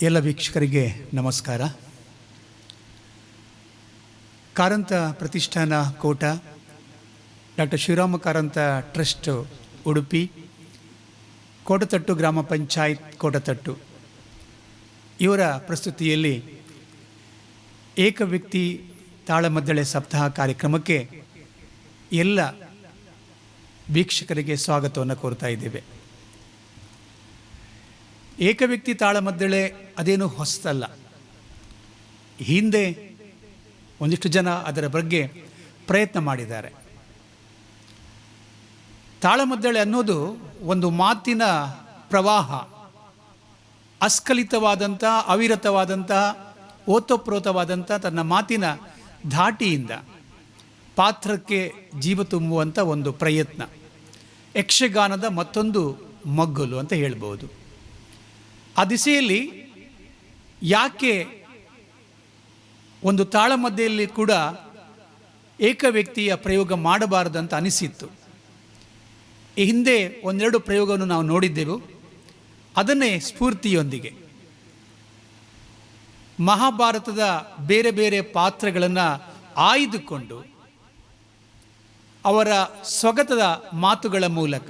ಎಲ್ಲ ವೀಕ್ಷಕರಿಗೆ ನಮಸ್ಕಾರ. ಕಾರಂತ ಪ್ರತಿಷ್ಠಾನ ಕೋಟ, ಡಾಕ್ಟರ್ ಶಿವರಾಮ ಕಾರಂತ ಟ್ರಸ್ಟ್ ಉಡುಪಿ, ಕೋಟತಟ್ಟು ಗ್ರಾಮ ಪಂಚಾಯತ್ ಕೋಟತಟ್ಟು ಇವರ ಪ್ರಸ್ತುತಿಯಲ್ಲಿ ಏಕ ವ್ಯಕ್ತಿ ತಾಳಮದ್ದಳೆ ಸಪ್ತಾಹ ಕಾರ್ಯಕ್ರಮಕ್ಕೆ ಎಲ್ಲ ವೀಕ್ಷಕರಿಗೆ ಸ್ವಾಗತವನ್ನು ಕೋರ್ತಾ ಇದ್ದೇವೆ. ಏಕ ವ್ಯಕ್ತಿ ತಾಳಮದ್ದಳೆ ಅದೇನು ಹೊಸತಲ್ಲ. ಹಿಂದೆ ಒಂದಿಷ್ಟು ಜನ ಅದರ ಬಗ್ಗೆ ಪ್ರಯತ್ನ ಮಾಡಿದ್ದಾರೆ. ತಾಳಮದ್ದಳೆ ಅನ್ನೋದು ಒಂದು ಮಾತಿನ ಪ್ರವಾಹ, ಅಸ್ಖಲಿತವಾದಂಥ, ಅವಿರತವಾದಂಥ, ಓತಪ್ರೋತವಾದಂಥ ತನ್ನ ಮಾತಿನ ಧಾಟಿಯಿಂದ ಪಾತ್ರಕ್ಕೆ ಜೀವ ತುಂಬುವಂಥ ಒಂದು ಪ್ರಯತ್ನ. ಯಕ್ಷಗಾನದ ಮತ್ತೊಂದು ಮಗ್ಗುಲು ಅಂತ ಹೇಳ್ಬೋದು. ಆ ದಿಸೆಯಲ್ಲಿ ಯಾಕೆ ಒಂದು ತಾಳಮದ್ದೆಯಲ್ಲಿ ಕೂಡ ಏಕ ವ್ಯಕ್ತಿಯ ಪ್ರಯೋಗ ಮಾಡಬಾರದಂತ ಅನಿಸಿತ್ತು. ಈ ಹಿಂದೆ ಒಂದೆರಡು ಪ್ರಯೋಗವನ್ನು ನಾವು ನೋಡಿದ್ದೆವು. ಅದನ್ನೇ ಸ್ಫೂರ್ತಿಯೊಂದಿಗೆ ಮಹಾಭಾರತದ ಬೇರೆ ಬೇರೆ ಪಾತ್ರಗಳನ್ನು ಆಯ್ದುಕೊಂಡು ಅವರ ಸ್ವಗತದ ಮಾತುಗಳ ಮೂಲಕ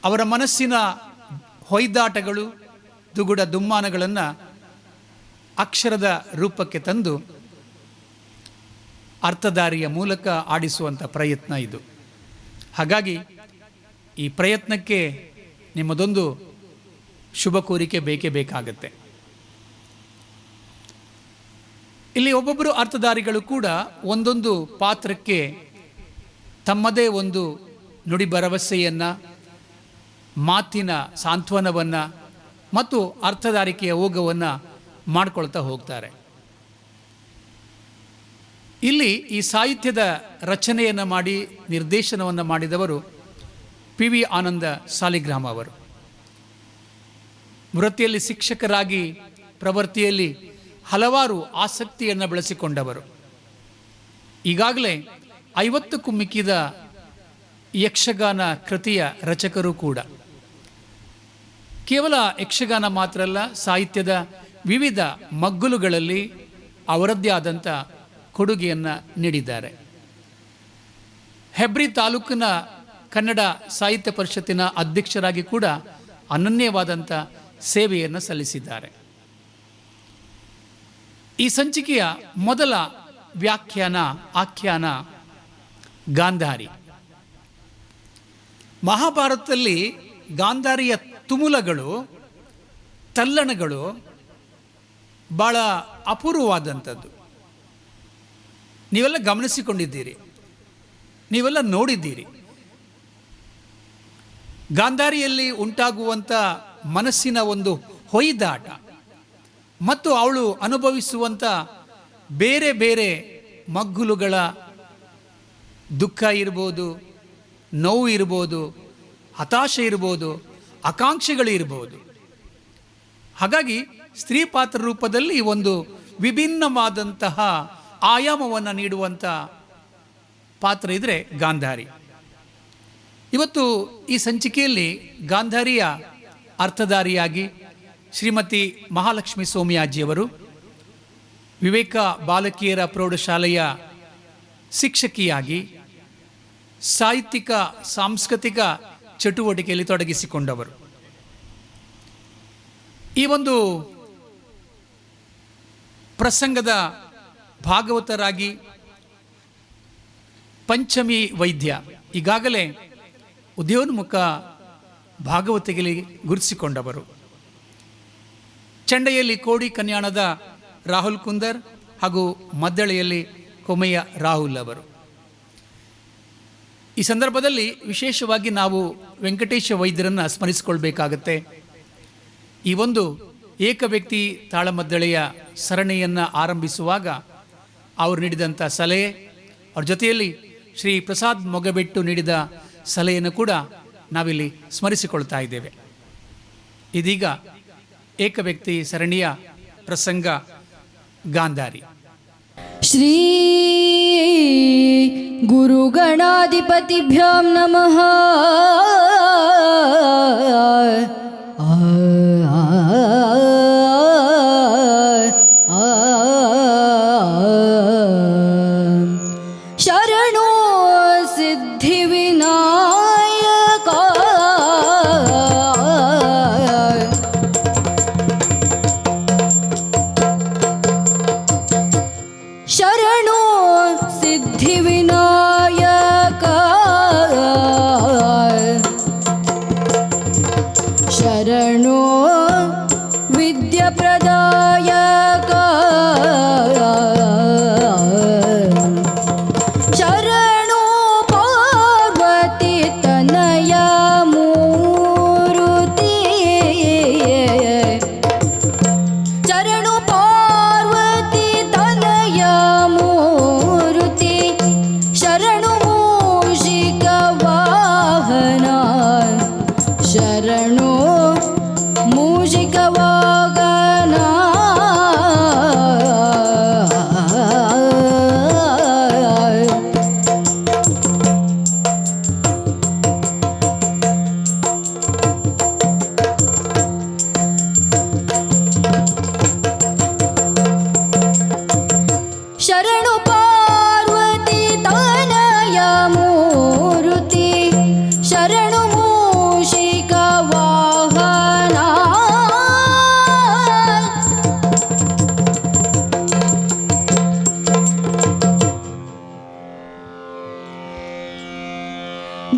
ಅವರ ಮನಸ್ಸಿನ ಹೊಯ್ದಾಟಗಳು, ದುಗುಡ ದುಮ್ಮಾನಗಳನ್ನು ಅಕ್ಷರದ ರೂಪಕ್ಕೆ ತಂದು ಅರ್ಥಧಾರಿಯ ಮೂಲಕ ಆಡಿಸುವಂಥ ಪ್ರಯತ್ನ ಇದು. ಹಾಗಾಗಿ ಈ ಪ್ರಯತ್ನಕ್ಕೆ ನಿಮ್ಮದೊಂದು ಶುಭ ಕೋರಿಕೆ ಬೇಕೇ ಬೇಕಾಗತ್ತೆ. ಇಲ್ಲಿ ಒಬ್ಬೊಬ್ಬರು ಅರ್ಥಧಾರಿಗಳು ಕೂಡ ಒಂದೊಂದು ಪಾತ್ರಕ್ಕೆ ತಮ್ಮದೇ ಒಂದು ನುಡಿ ಭರವಸೆಯನ್ನು, ಮಾತಿನ ಸಾಂತ್ವನವನ್ನು ಮತ್ತು ಅರ್ಥಧಾರಿಕೆಯ ಓಗವನ್ನು ಮಾಡ್ಕೊಳ್ತಾ ಹೋಗ್ತಾರೆ. ಇಲ್ಲಿ ಈ ಸಾಹಿತ್ಯದ ರಚನೆಯನ್ನು ಮಾಡಿ ನಿರ್ದೇಶನವನ್ನು ಮಾಡಿದವರು PV ಆನಂದ ಸಾಲಿಗ್ರಾಮ ಅವರು. ವೃತ್ತಿಯಲ್ಲಿ ಶಿಕ್ಷಕರಾಗಿ ಪ್ರವೃತ್ತಿಯಲ್ಲಿ ಹಲವಾರು ಆಸಕ್ತಿಯನ್ನು ಬೆಳೆಸಿಕೊಂಡವರು. ಈಗಾಗಲೇ 50ಕ್ಕೂ ಮಿಕ್ಕಿದ ಯಕ್ಷಗಾನ ಕೃತಿಯ ರಚಕರು ಕೂಡ. ಕೇವಲ ಯಕ್ಷಗಾನ ಮಾತ್ರ ಅಲ್ಲ, ಸಾಹಿತ್ಯದ ವಿವಿಧ ಮಗ್ಗುಲುಗಳಲ್ಲಿ ಅವರದ್ದೇ ಆದಂಥ ಕೊಡುಗೆಯನ್ನು ನೀಡಿದ್ದಾರೆ. ಹೆಬ್ರಿ ತಾಲೂಕಿನ ಕನ್ನಡ ಸಾಹಿತ್ಯ ಪರಿಷತ್ತಿನ ಅಧ್ಯಕ್ಷರಾಗಿ ಕೂಡ ಅನನ್ಯವಾದಂಥ ಸೇವೆಯನ್ನು ಸಲ್ಲಿಸಿದ್ದಾರೆ. ಈ ಸಂಚಿಕೆಯ ಮೊದಲ ಆಖ್ಯಾನ ಗಾಂಧಾರಿ. ಮಹಾಭಾರತದಲ್ಲಿ ಗಾಂಧಾರಿಯ ತುಮುಲಗಳು, ತಲ್ಲಣಗಳು ಭಾಳ ಅಪೂರ್ವವಾದಂಥದ್ದು. ನೀವೆಲ್ಲ ಗಮನಿಸಿಕೊಂಡಿದ್ದೀರಿ, ನೀವೆಲ್ಲ ನೋಡಿದ್ದೀರಿ. ಗಾಂಧಾರಿಯಲ್ಲಿ ಉಂಟಾಗುವಂಥ ಮನಸ್ಸಿನ ಒಂದು ಹೊಯ್ದಾಟ ಮತ್ತು ಅವಳು ಅನುಭವಿಸುವಂಥ ಬೇರೆ ಬೇರೆ ಮಗ್ಗುಲುಗಳ ದುಃಖ ಇರ್ಬೋದು, ನೋವು ಇರ್ಬೋದು, ಹತಾಶೆ ಇರ್ಬೋದು, ಆಕಾಂಕ್ಷೆಗಳು ಇರ್ಬೋದು. ಹಾಗಾಗಿ ಸ್ತ್ರೀ ಪಾತ್ರ ರೂಪದಲ್ಲಿ ಒಂದು ವಿಭಿನ್ನವಾದಂತಹ ಆಯಾಮವನ್ನು ನೀಡುವಂಥ ಪಾತ್ರ ಇದ್ದರೆ ಗಾಂಧಾರಿ. ಇವತ್ತು ಈ ಸಂಚಿಕೆಯಲ್ಲಿ ಗಾಂಧಾರಿಯ ಅರ್ಥಧಾರಿಯಾಗಿ ಶ್ರೀಮತಿ ಮಹಾಲಕ್ಷ್ಮಿ ಸೋಮಯಾಜಿಯವರು, ವಿವೇಕ ಬಾಲಕಿಯರ ಪ್ರೌಢಶಾಲೆಯ ಶಿಕ್ಷಕಿಯಾಗಿ ಸಾಹಿತ್ಯಿಕ ಸಾಂಸ್ಕೃತಿಕ ಚಟುವಟಿಕೆಯಲ್ಲಿ ತೊಡಗಿಸಿಕೊಂಡವರು. ಈ ಒಂದು ಪ್ರಸಂಗದ ಭಾಗವತರಾಗಿ ಪಂಚಮಿ ವೈದ್ಯ ಈಗಾಗಲೇ ಉದಯೋನ್ಮುಖ ಭಾಗವತಿಗೆ ಗುರುತಿಸಿಕೊಂಡವರು. ಚಂಡೆಯಲ್ಲಿ ಕೋಡಿ ಕನ್ಯಾಣದ ರಾಹುಲ್ ಕುಂದರ್ ಹಾಗೂ ಮದ್ದಳೆಯಲ್ಲಿ ಕೊಮೆಯ ರಾಹುಲ್ ಅವರು. ಈ ಸಂದರ್ಭದಲ್ಲಿ ವಿಶೇಷವಾಗಿ ನಾವು ವೆಂಕಟೇಶ ವೈದ್ಯರನ್ನು ಸ್ಮರಿಸಿಕೊಳ್ಬೇಕಾಗತ್ತೆ. ಈ ಒಂದು ಏಕ ವ್ಯಕ್ತಿ ತಾಳಮದ್ದಳೆಯ ಸರಣಿಯನ್ನು ಆರಂಭಿಸುವಾಗ ಅವರು ನೀಡಿದಂಥ ಸಲಹೆ, ಅವ್ರ ಜೊತೆಯಲ್ಲಿ ಶ್ರೀ ಪ್ರಸಾದ್ ಮೊಗಬೆಟ್ಟು ನೀಡಿದ ಸಲಹೆಯನ್ನು ಕೂಡ ನಾವಿಲ್ಲಿ ಸ್ಮರಿಸಿಕೊಳ್ತಾ ಇದ್ದೇವೆ. ಇದೀಗ ಏಕ ವ್ಯಕ್ತಿ ಸರಣಿಯ ಪ್ರಸಂಗ ಗಾಂಧಾರಿ. ಶ್ರೀ ಗುರುಗಣಾಧಿಪತಿಭ್ಯಾಂ ನಮಃ. सिद्धिविनायक शरणो विद्याप्रदायक शरणो पार्वती तनया मूर्ति शरणो पार्वती तनया मूर्ति शरणो मूषिक वाहना शरणो मूषिक वाहना शरणो पार्वती तनया मूर्ति शरणो मूषिक वाहना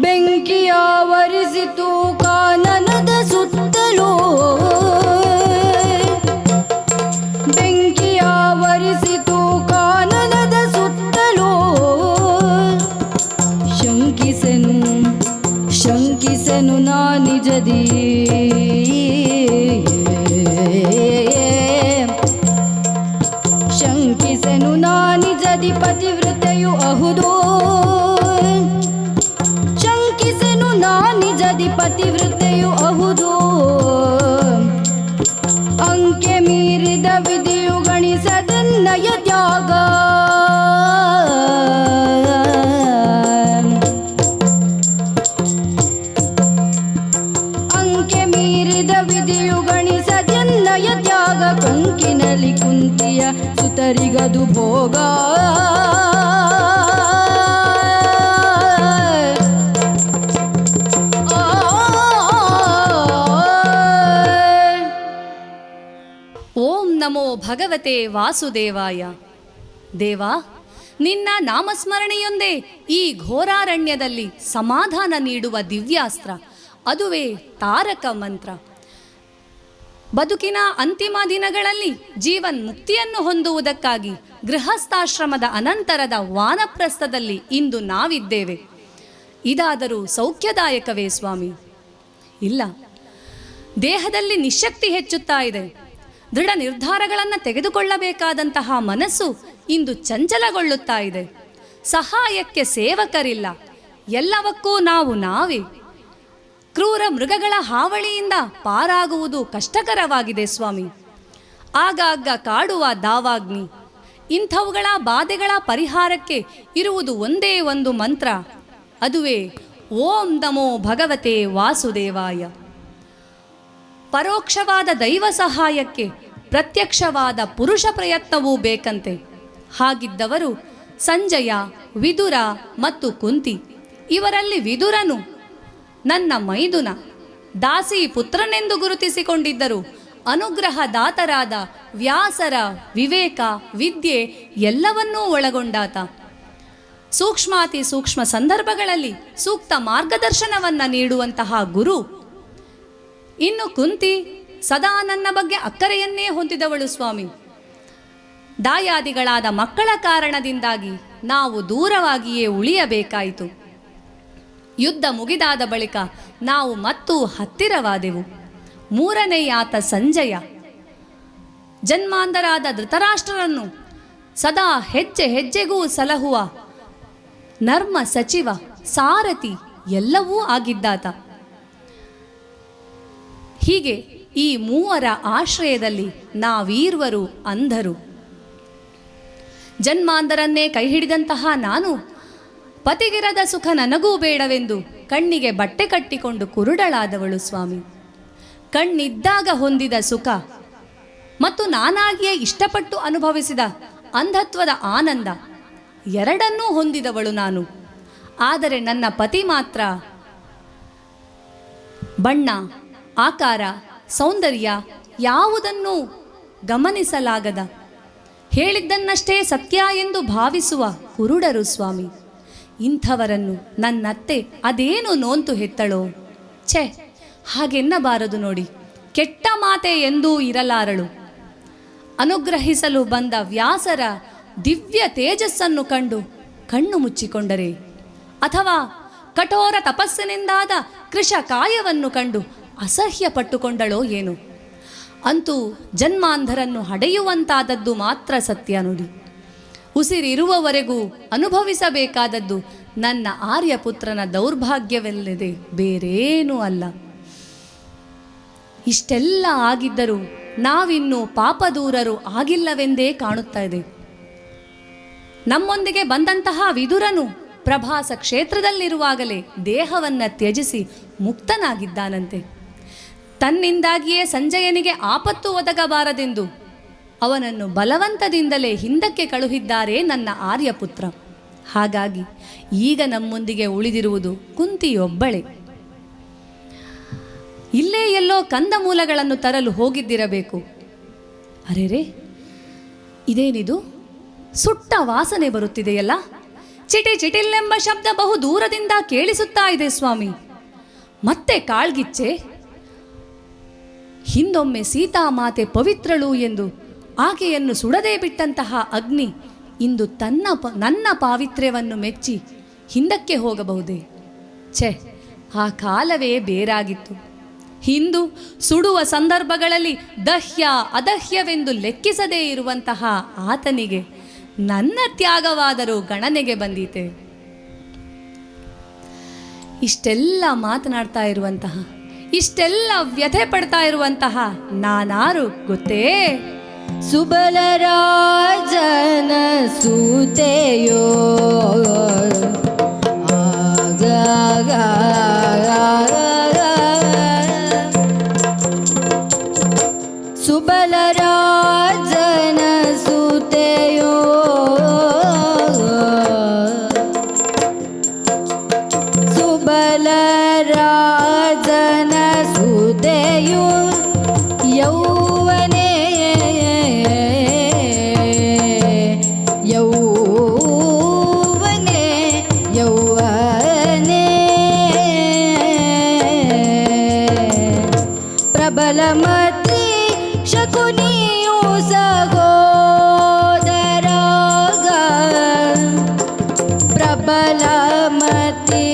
ಬೆಂಕಿಯ ವರಿಸಿತು ಕಾನನದ ಸುತ್ತಲೂ ಬೆಂಕಿಯ ವರಿಸಿತು ಕಾನನದ ಸುತ್ತಲೂ ಶಂಕಿಸೆನು ನಾ ನಿಜದಿ ಶಂಕಿಸೆನು ನಾ ನಿಜದಿ ಪತಿವ್ರತೆಯು ಅಹುದೋ ಶಂಕಿಸೆನು ನಾ ನಿಜದಿ ಪತಿವ್ರತೆಯು ಅಹುದೋ ಅಂಕೆ ಮೀರಿದ ವಿಧಿಯು ಗಣಿಸದೆನ್ನಯ ತ್ಯಾಗ ಅಂಕೆ ಮೀರಿದ ವಿಧಿಯು ಗಣಿಸದೆನ್ನಯ ತ್ಯಾಗ ಕೊಂಕಿನಲ್ಲಿ ಕುಂತಿಯ ಸುತರಿಗದು ಭೋಗ ಓಂ ನಮೋ ಭಗವತೆ ವಾಸುದೇವಾಯ. ದೇವ, ನಿನ್ನ ನಾಮಸ್ಮರಣೆಯೊಂದೇ ಈ ಘೋರಾರಣ್ಯದಲ್ಲಿ ಸಮಾಧಾನ ನೀಡುವ ದಿವ್ಯಾಸ್ತ್ರ, ಅದುವೇ ತಾರಕ ಮಂತ್ರ. ಬದುಕಿನ ಅಂತಿಮ ದಿನಗಳಲ್ಲಿ ಜೀವನ್ ಮುಕ್ತಿಯನ್ನು ಹೊಂದುವುದಕ್ಕಾಗಿ ಗೃಹಸ್ಥಾಶ್ರಮದ ಅನಂತರದ ವಾನಪ್ರಸ್ಥದಲ್ಲಿ ಇಂದು ನಾವಿದ್ದೇವೆ. ಇದಾದರೂ ಸೌಖ್ಯದಾಯಕವೇ ಸ್ವಾಮಿ? ಇಲ್ಲ, ದೇಹದಲ್ಲಿ ನಿಶ್ಶಕ್ತಿ ಹೆಚ್ಚುತ್ತಾ ಇದೆ. ದೃಢ ನಿರ್ಧಾರಗಳನ್ನು ತೆಗೆದುಕೊಳ್ಳಬೇಕಾದಂತಹ ಮನಸ್ಸು ಇಂದು ಚಂಚಲಗೊಳ್ಳುತ್ತಾ ಇದೆ. ಸಹಾಯಕ್ಕೆ ಸೇವಕರಿಲ್ಲ, ಎಲ್ಲವಕ್ಕೂ ನಾವು ನಾವೇ. ಕ್ರೂರ ಮೃಗಗಳ ಹಾವಳಿಯಿಂದ ಪಾರಾಗುವುದು ಕಷ್ಟಕರವಾಗಿದೆ ಸ್ವಾಮಿ. ಆಗಾಗ ಕಾಡುವ ದಾವಾಗ್ನಿ, ಇಂಥವುಗಳ ಬಾಧೆಗಳ ಪರಿಹಾರಕ್ಕೆ ಇರುವುದು ಒಂದೇ ಒಂದು ಮಂತ್ರ, ಅದುವೇ ಓಂ ನಮೋ ಭಗವತೆ ವಾಸುದೇವಾಯ. ಪರೋಕ್ಷವಾದ ದೈವ ಸಹಾಯಕ್ಕೆ ಪ್ರತ್ಯಕ್ಷವಾದ ಪುರುಷ ಪ್ರಯತ್ನವೂ ಬೇಕಂತೆ. ಹಾಗಿದ್ದವರು ಸಂಜಯ, ವಿದುರ ಮತ್ತು ಕುಂತಿ. ಇವರಲ್ಲಿ ವಿದುರನು ನನ್ನ ಮೈದುನ, ದಾಸಿ ಪುತ್ರನೆಂದು ಗುರುತಿಸಿಕೊಂಡಿದ್ದರು. ಅನುಗ್ರಹದಾತರಾದ ವ್ಯಾಸರ ವಿವೇಕ, ವಿದ್ಯೆ ಎಲ್ಲವನ್ನೂ ಒಳಗೊಂಡಾತ. ಸೂಕ್ಷ್ಮಾತಿ ಸೂಕ್ಷ್ಮ ಸಂದರ್ಭಗಳಲ್ಲಿ ಸೂಕ್ತ ಮಾರ್ಗದರ್ಶನವನ್ನು ನೀಡುವಂತಹ ಗುರು. ಇನ್ನು ಕುಂತಿ ಸದಾ ನನ್ನ ಬಗ್ಗೆ ಅಕ್ಕರೆಯನ್ನೇ ಹೊಂದಿದವಳು ಸ್ವಾಮಿ. ದಾಯಾದಿಗಳಾದ ಮಕ್ಕಳ ಕಾರಣದಿಂದಾಗಿ ನಾವು ದೂರವಾಗಿಯೇ ಉಳಿಯಬೇಕಾಯಿತು. ಯುದ್ಧ ಮುಗಿದಾದ ಬಳಿಕ ನಾವು ಮತ್ತೂ ಹತ್ತಿರವಾದೆವು. ಮೂರನೆಯಾತ ಸಂಜಯ ಜನ್ಮಾಂಧರಾದ ಧೃತರಾಷ್ಟ್ರರನ್ನು ಸದಾ ಹೆಜ್ಜೆ ಹೆಜ್ಜೆಗೂ ಸಲಹುವ ನರ್ಮ ಸಚಿವ, ಸಾರಥಿ ಎಲ್ಲವೂ ಆಗಿದ್ದಾತ. ಹೀಗೆ ಈ ಮೂವರ ಆಶ್ರಯದಲ್ಲಿ ನಾವೀರ್ವರು ಅಂಧರು. ಜನ್ಮಾಂಧರನ್ನೇ ಕೈ ಹಿಡಿದಂತಹ ನಾನು ಪತಿಗಿರದ ಸುಖ ನನಗೂ ಬೇಡವೆಂದು ಕಣ್ಣಿಗೆ ಬಟ್ಟೆ ಕಟ್ಟಿಕೊಂಡು ಕುರುಡಳಾದವಳು ಸ್ವಾಮಿ. ಕಣ್ಣಿದ್ದಾಗ ಹೊಂದಿದ ಸುಖ ಮತ್ತು ನಾನಾಗಿಯೇ ಇಷ್ಟಪಟ್ಟು ಅನುಭವಿಸಿದ ಅಂಧತ್ವದ ಆನಂದ ಎರಡನ್ನೂ ಹೊಂದಿದವಳು ನಾನು. ಆದರೆ ನನ್ನ ಪತಿ ಮಾತ್ರ ಬಣ್ಣ, ಆಕಾರ, ಸೌಂದರ್ಯ ಯಾವುದನ್ನೂ ಗಮನಿಸಲಾಗದ, ಹೇಳಿದ್ದನ್ನಷ್ಟೇ ಸತ್ಯ ಎಂದು ಭಾವಿಸುವ ಕುರುಡರು ಸ್ವಾಮಿ. ಇಂಥವರನ್ನು ನನ್ನತ್ತೆ ಅದೇನು ನೋಂತು ಹೆತ್ತಳೋ. ಛೆ, ಹಾಗೆನ್ನಬಾರದು ನೋಡಿ. ಕೆಟ್ಟ ಮಾತೆ ಎಂದೂ ಇರಲಾರಳು. ಅನುಗ್ರಹಿಸಲು ಬಂದ ವ್ಯಾಸರ ದಿವ್ಯ ತೇಜಸ್ಸನ್ನು ಕಂಡು ಕಣ್ಣು ಮುಚ್ಚಿಕೊಂಡರೆ, ಅಥವಾ ಕಠೋರ ತಪಸ್ಸಿನಿಂದಾದ ಕೃಶ ಕಾಯವನ್ನು ಕಂಡು ಅಸಹ್ಯ ಪಟ್ಟುಕೊಂಡಳೋ ಏನು. ಅಂತೂ ಜನ್ಮಾಂಧರನ್ನು ಹಡೆಯುವಂತಾದದ್ದು ಮಾತ್ರ ಸತ್ಯ ನೋಡಿ. ಉಸಿರಿರುವವರೆಗೂ ಅನುಭವಿಸಬೇಕಾದದ್ದು ನನ್ನ ಆರ್ಯಪುತ್ರನ ದೌರ್ಭಾಗ್ಯವಲ್ಲದೆ ಬೇರೇನೂ ಅಲ್ಲ. ಇಷ್ಟೆಲ್ಲ ಆಗಿದ್ದರೂ ನಾವಿನ್ನೂ ಪಾಪದೂರರು ಆಗಿಲ್ಲವೆಂದೇ ಕಾಣುತ್ತಾ ಇದೆ. ನಮ್ಮೊಂದಿಗೆ ಬಂದಂತಹ ವಿದುರನು ಪ್ರಭಾಸ ಕ್ಷೇತ್ರದಲ್ಲಿರುವಾಗಲೇ ದೇಹವನ್ನು ತ್ಯಜಿಸಿ ಮುಕ್ತನಾಗಿದ್ದಾನಂತೆ. ತನ್ನಿಂದಾಗಿಯೇ ಸಂಜಯನಿಗೆ ಆಪತ್ತು ಒದಗಬಾರದೆಂದು ಅವನನ್ನು ಬಲವಂತದಿಂದಲೇ ಹಿಂದಕ್ಕೆ ಕಳುಹಿದ್ದಾರೆ ನನ್ನ ಆರ್ಯಪುತ್ರ. ಹಾಗಾಗಿ ಈಗ ನಮ್ಮೊಂದಿಗೆ ಉಳಿದಿರುವುದು ಕುಂತಿಯೊಬ್ಬಳೆ. ಇಲ್ಲೇ ಎಲ್ಲೋ ಕಂದಮೂಲಗಳನ್ನು ತರಲು ಹೋಗಿದ್ದಿರಬೇಕು. ಅರೆರೇ, ಇದೇನಿದು? ಸುಟ್ಟ ವಾಸನೆ ಬರುತ್ತಿದೆಯಲ್ಲ. ಚಿಟಿ ಚಿಟಿಲ್ಲೆಂಬ ಶಬ್ದ ಬಹು ದೂರದಿಂದ ಕೇಳಿಸುತ್ತಾ ಇದೆ ಸ್ವಾಮಿ. ಮತ್ತೆ ಕಾಳ್ಗಿಚ್ಚೆ. ಹಿಂದೊಮ್ಮೆ ಸೀತಾಮಾತೆ ಪವಿತ್ರಳು ಎಂದು ಆಕೆಯನ್ನು ಸುಡದೇ ಬಿಟ್ಟಂತಹ ಅಗ್ನಿ ಇಂದು ನನ್ನ ಪಾವಿತ್ರ್ಯವನ್ನು ಮೆಚ್ಚಿ ಹಿಂದಕ್ಕೆ ಹೋಗಬಹುದೇ? ಛೆ, ಆ ಕಾಲವೇ ಬೇರಾಗಿತ್ತು. ಹಿಂದು ಸುಡುವ ಸಂದರ್ಭಗಳಲ್ಲಿ ದಹ್ಯ ಅದಹ್ಯವೆಂದು ಲೆಕ್ಕಿಸದೇ ಇರುವಂತಹ ಆತನಿಗೆ ನನ್ನ ತ್ಯಾಗವಾದರೂ ಗಣನೆಗೆ ಬಂದೀತೆ. ಇಷ್ಟೆಲ್ಲ ಮಾತನಾಡ್ತಾ ಇರುವಂತಹ, ಇಷ್ಟೆಲ್ಲ ವ್ಯಥೆ ಪಡ್ತಾ ಇರುವಂತಹ ನಾನಾರು ಗೊತ್ತೇ? ಸುಬಲರಾಜನ ಸೂತೆಯೋ ಸುಬಲರಾಜನ ಸೂತೆಯೋ ಸುಬಲರಾಜನ ಸೂತೆಯೋ ಯೌವನೇ ಯೌವನೇ ಯೌವನೇ ಪ್ರಬಲಮತಿ ಶಕುನಿಯು ಸಹೋದರಾಗ ಪ್ರಬಲಮತಿ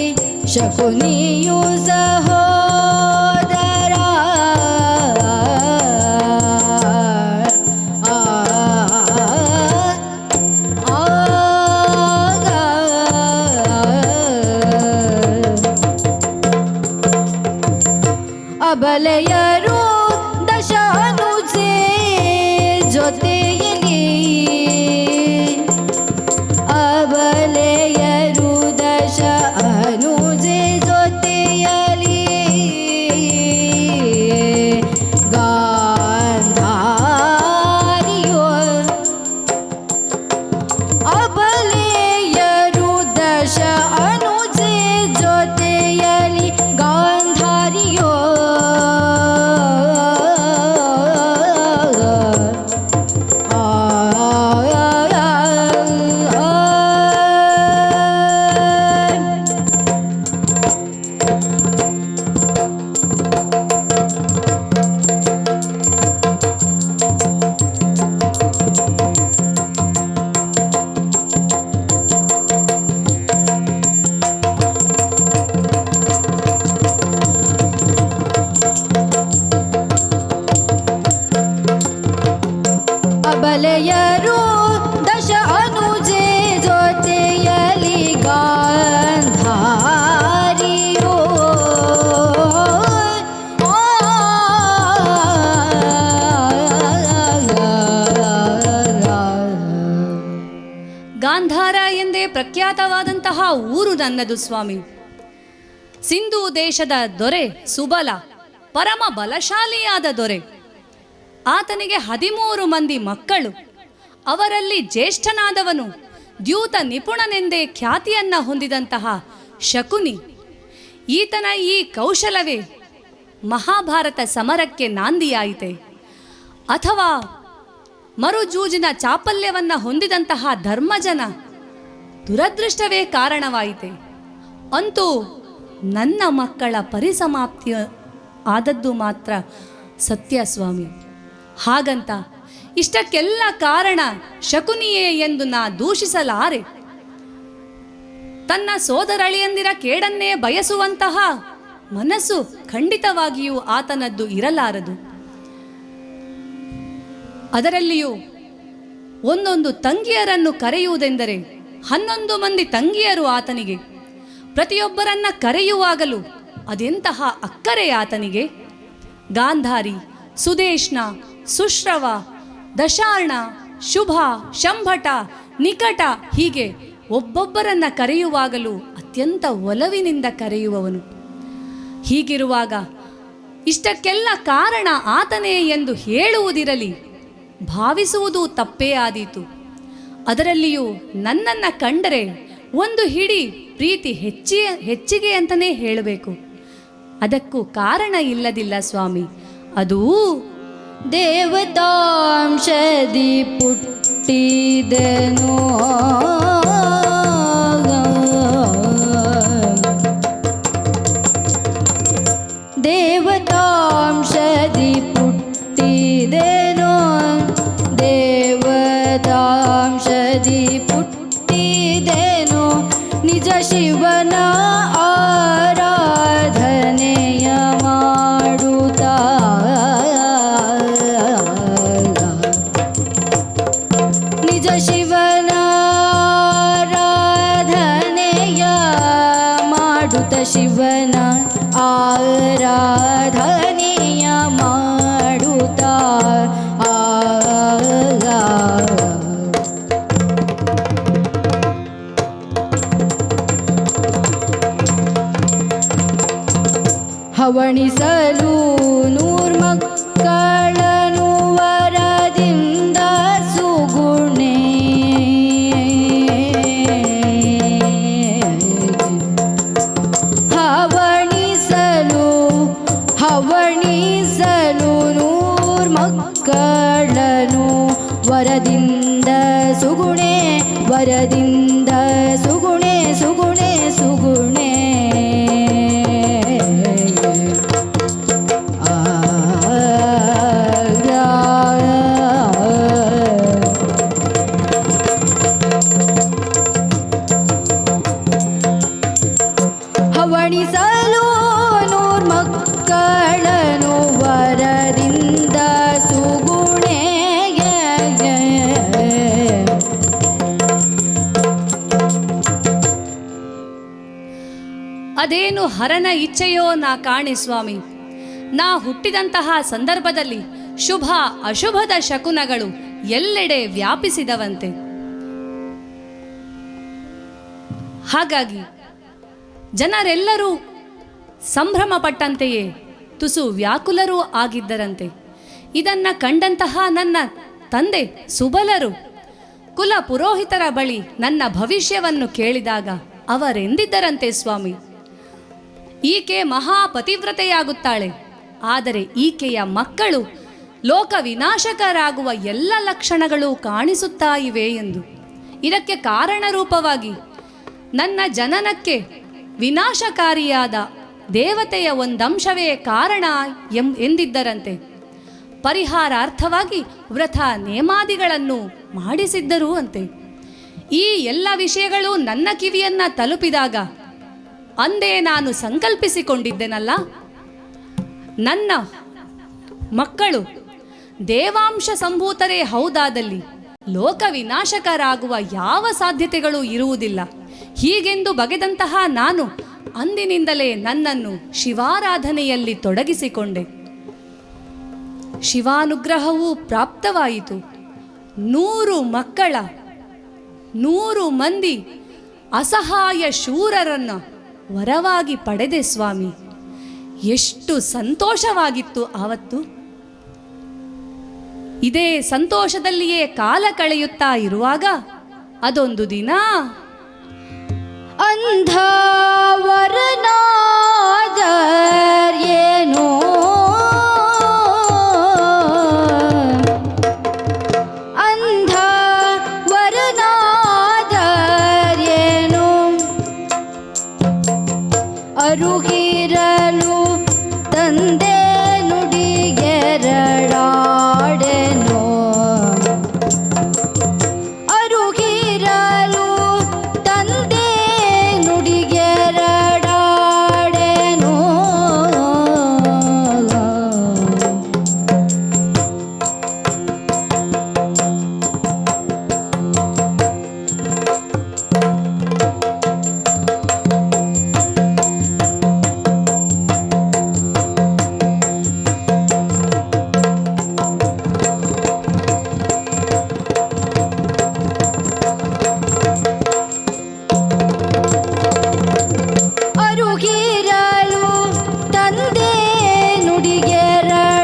ಶಕುನಿಯು ಸಹೋದರ ಅಬಲೆಯರು ದಶಾನುಜೆ ಜೊತೆಯಲ್ಲಿ ಅಬಲೆಯರು ದಶ ಅನುಜೆ ಜೊತೆಯಲ್ಲಿ ಗಾಂಧಾರಿಯೋ ಅಬಲೆಯರು ದಶ ಅನುಜೆ ಜೊತೆಯಲ್ಲಿ ಗಾಂಧಾರಿಯೋ ಅಬಲೆಯರು ದಶ ಅನುಜೆ ಜೊತೆಯಲ್ಲಿ ಗಾಂಧಾರಿಯೋ ಗಾಂಧಾರ ಎಂದೇ ಪ್ರಖ್ಯಾತವಾದಂತಹ ಊರು ನನ್ನದು ಸ್ವಾಮಿ. ಸಿಂಧೂ ದೇಶದ ದೊರೆ ಸುಬಲ ಪರಮ ಬಲಶಾಲಿಯಾದ ದೊರೆ. ಆತನಿಗೆ 13 ಮಂದಿ ಮಕ್ಕಳು. ಅವರಲ್ಲಿ ಜ್ಯೇಷ್ಠನಾದವನು ದ್ಯೂತ ನಿಪುಣನೆಂದೇ ಖ್ಯಾತಿಯನ್ನ ಹೊಂದಿದಂತಹ ಶಕುನಿ. ಈತನ ಈ ಕೌಶಲವೇ ಮಹಾಭಾರತ ಸಮರಕ್ಕೆ ನಾಂದಿಯಾಯಿತೆ, ಅಥವಾ ಮರುಜೂಜಿನ ಚಾಪಲ್ಯವನ್ನು ಹೊಂದಿದಂತಹ ಧರ್ಮಜನ ದುರದೃಷ್ಟವೇ ಕಾರಣವಾಯಿತೆ. ಅಂತೂ ನನ್ನ ಮಕ್ಕಳ ಪರಿಸಮಾಪ್ತಿ ಆದದ್ದು ಮಾತ್ರ ಸತ್ಯ ಸ್ವಾಮಿ. ಹಾಗಂತ ಇಷ್ಟಕ್ಕೆಲ್ಲ ಕಾರಣ ಶಕುನಿಯೇ ಎಂದು ನಾ ದೂಷಿಸಲಾರೆ. ತನ್ನ ಸೋದರಳಿಯಂದಿರ ಕೇಡನ್ನೇ ಬಯಸುವಂತಹ ಮನಸ್ಸು ಖಂಡಿತವಾಗಿಯೂ ಆತನದ್ದು ಇರಲಾರದು. ಅದರಲ್ಲಿಯೂ ಒಂದೊಂದು ತಂಗಿಯರನ್ನು ಕರೆಯುವುದೆಂದರೆ 11 ಮಂದಿ ತಂಗಿಯರು ಆತನಿಗೆ. ಪ್ರತಿಯೊಬ್ಬರನ್ನ ಕರೆಯುವಾಗಲೂ ಅದೆಂತಹ ಅಕ್ಕರೆ ಆತನಿಗೆ. ಗಾಂಧಾರಿ, ಸುದೇಶ್ನ, ಸುಶ್ರವ, ದಶಾರ್ಣ, ಶುಭ, ಶಂಭಟ, ನಿಕಟ ಹೀಗೆ ಒಬ್ಬೊಬ್ಬರನ್ನ ಕರೆಯುವಾಗಲೂ ಅತ್ಯಂತ ಒಲವಿನಿಂದ ಕರೆಯುವವನು. ಹೀಗಿರುವಾಗ ಇಷ್ಟಕ್ಕೆಲ್ಲ ಕಾರಣ ಆತನೇ ಎಂದು ಹೇಳುವುದಿರಲಿ, ಭಾವಿಸುವುದು ತಪ್ಪೇ ಆದೀತು. ಅದರಲ್ಲಿಯೂ ನನ್ನನ್ನು ಕಂಡರೆ ಒಂದು ಹಿಡಿ ಪ್ರೀತಿ ಹೆಚ್ಚಿಗೆ ಅಂತಲೇ ಹೇಳಬೇಕು. ಅದಕ್ಕೂ ಕಾರಣ ಇಲ್ಲದಿಲ್ಲ ಸ್ವಾಮಿ. ಅದು ದೇವತಾಂಶದಿ ಪುಟ್ಟಿದೆನೋ ದೇವತಾಂಶದಿ ಪುಟ್ಟಿದೆನೋ ದೇವತಾಂಶದಿ ಪುಟ್ಟಿದೆನೋ ನಿಜ ಶಿವನ ಆರಾಧನೆಯ ಮಾಡುತ್ತಾ ನಿಜ ಶಿವನ ಆರಾಧನೆಯ ಮಾಡುತ್ತ ಶಿವನ ಆರಾಧನೆಯ ಮಾಡುತ್ತಾ ಹವಣಿಸಲು ನೂರ್ಮಕ್ಕಳನು ವರದಿಂದ ಸುಗುಣೆ ಹವಣಿಸಲು ನೂರ್ಮಕ್ಕಳನು ವರದಿಂದ ಸುಗುಣೆ ವರದಿಂದ ಸುಗುಣೆ ಸುಗುಣೆ ಸುಗುಣೆ ಹವಣಿಸಲು ನೂರ್ಮಕ್ಕಳನು ವರದಿಂದ ಸುಗುಣೆ ಅದೇನು ಹರನ ಇಚ್ಛೆಯೋ ನಾ ಕಾಣೆ ಸ್ವಾಮಿ. ನಾ ಹುಟ್ಟಿದಂತಹ ಸಂದರ್ಭದಲ್ಲಿ ಶುಭ ಅಶುಭದ ಶಕುನಗಳು ಎಲ್ಲೆಡೆ ವ್ಯಾಪಿಸಿದವಂತೆ. ಹಾಗಾಗಿ ಜನರೆಲ್ಲರೂ ಸಂಭ್ರಮ ಪಟ್ಟಂತೆಯೇ ತುಸು ವ್ಯಾಕುಲರೂ ಆಗಿದ್ದರಂತೆ. ಇದನ್ನ ಕಂಡಂತಹ ನನ್ನ ತಂದೆ ಸುಬಲರು ಕುಲ ಪುರೋಹಿತರ ಬಳಿ ನನ್ನ ಭವಿಷ್ಯವನ್ನು ಕೇಳಿದಾಗ ಅವರೆಂದಿದ್ದರಂತೆ ಸ್ವಾಮಿ, ಈಕೆ ಮಹಾಪತಿವ್ರತೆಯಾಗುತ್ತಾಳೆ, ಆದರೆ ಈಕೆಯ ಮಕ್ಕಳು ಲೋಕ ವಿನಾಶಕರಾಗುವ ಎಲ್ಲ ಲಕ್ಷಣಗಳು ಕಾಣಿಸುತ್ತಾ ಇವೆ ಎಂದು. ಇದಕ್ಕೆ ಕಾರಣ ರೂಪವಾಗಿ ನನ್ನ ಜನನಕ್ಕೆ ವಿನಾಶಕಾರಿಯಾದ ದೇವತೆಯ ಒಂದಂಶವೇ ಕಾರಣ ಎಂದಿದ್ದರಂತೆ. ಪರಿಹಾರಾರ್ಥವಾಗಿ ವ್ರತ ನೇಮಾದಿಗಳನ್ನು ಮಾಡಿಸಿದ್ದರು ಅಂತೆ. ಈ ಎಲ್ಲ ವಿಷಯಗಳು ನನ್ನ ಕಿವಿಯನ್ನ ತಲುಪಿದಾಗ ಅಂದೇ ನಾನು ಸಂಕಲ್ಪಿಸಿಕೊಂಡಿದ್ದೆನಲ್ಲ, ನನ್ನ ಮಕ್ಕಳು ದೇವಾಂಶ ಸಂಭೂತರೇ ಹೌದಾದಲ್ಲಿ ಲೋಕ ವಿನಾಶಕರಾಗುವ ಯಾವ ಸಾಧ್ಯತೆಗಳು ಇರುವುದಿಲ್ಲ. ಹೀಗೆಂದು ಬಗೆದಂತಹ ನಾನು ಅಂದಿನಿಂದಲೇ ನನ್ನನ್ನು ಶಿವಾರಾಧನೆಯಲ್ಲಿ ತೊಡಗಿಸಿಕೊಂಡೆ. ಶಿವಾನುಗ್ರಹವೂ ಪ್ರಾಪ್ತವಾಯಿತು. 100 ಮಕ್ಕಳ 100 ಮಂದಿ ಅಸಹಾಯ ಶೂರರನ್ನು ವರವಾಗಿ ಪಡೆದೆ ಸ್ವಾಮಿ. ಎಷ್ಟು ಸಂತೋಷವಾಗಿತ್ತು ಆವತ್ತು. ಇದೇ ಸಂತೋಷದಲ್ಲಿಯೇ ಕಾಲ ಕಳೆಯುತ್ತಾ ಇರುವಾಗ ಅದೊಂದು ದಿನ ಅಂಧವರನಾದರ್ಯೇನೋ ಅರುಗಿರಲು ತಂದೆ ನುಡಿಗೆರಡಾಡೆನೋ ಅರುಗಿರಲು ತಂದೆ ನುಡಿಗೆರಡಾಡೆನೋ ಅರುಗಿರಲು ತಂದೆ ನುಡಿಗೆರಡಾಡೆನೋ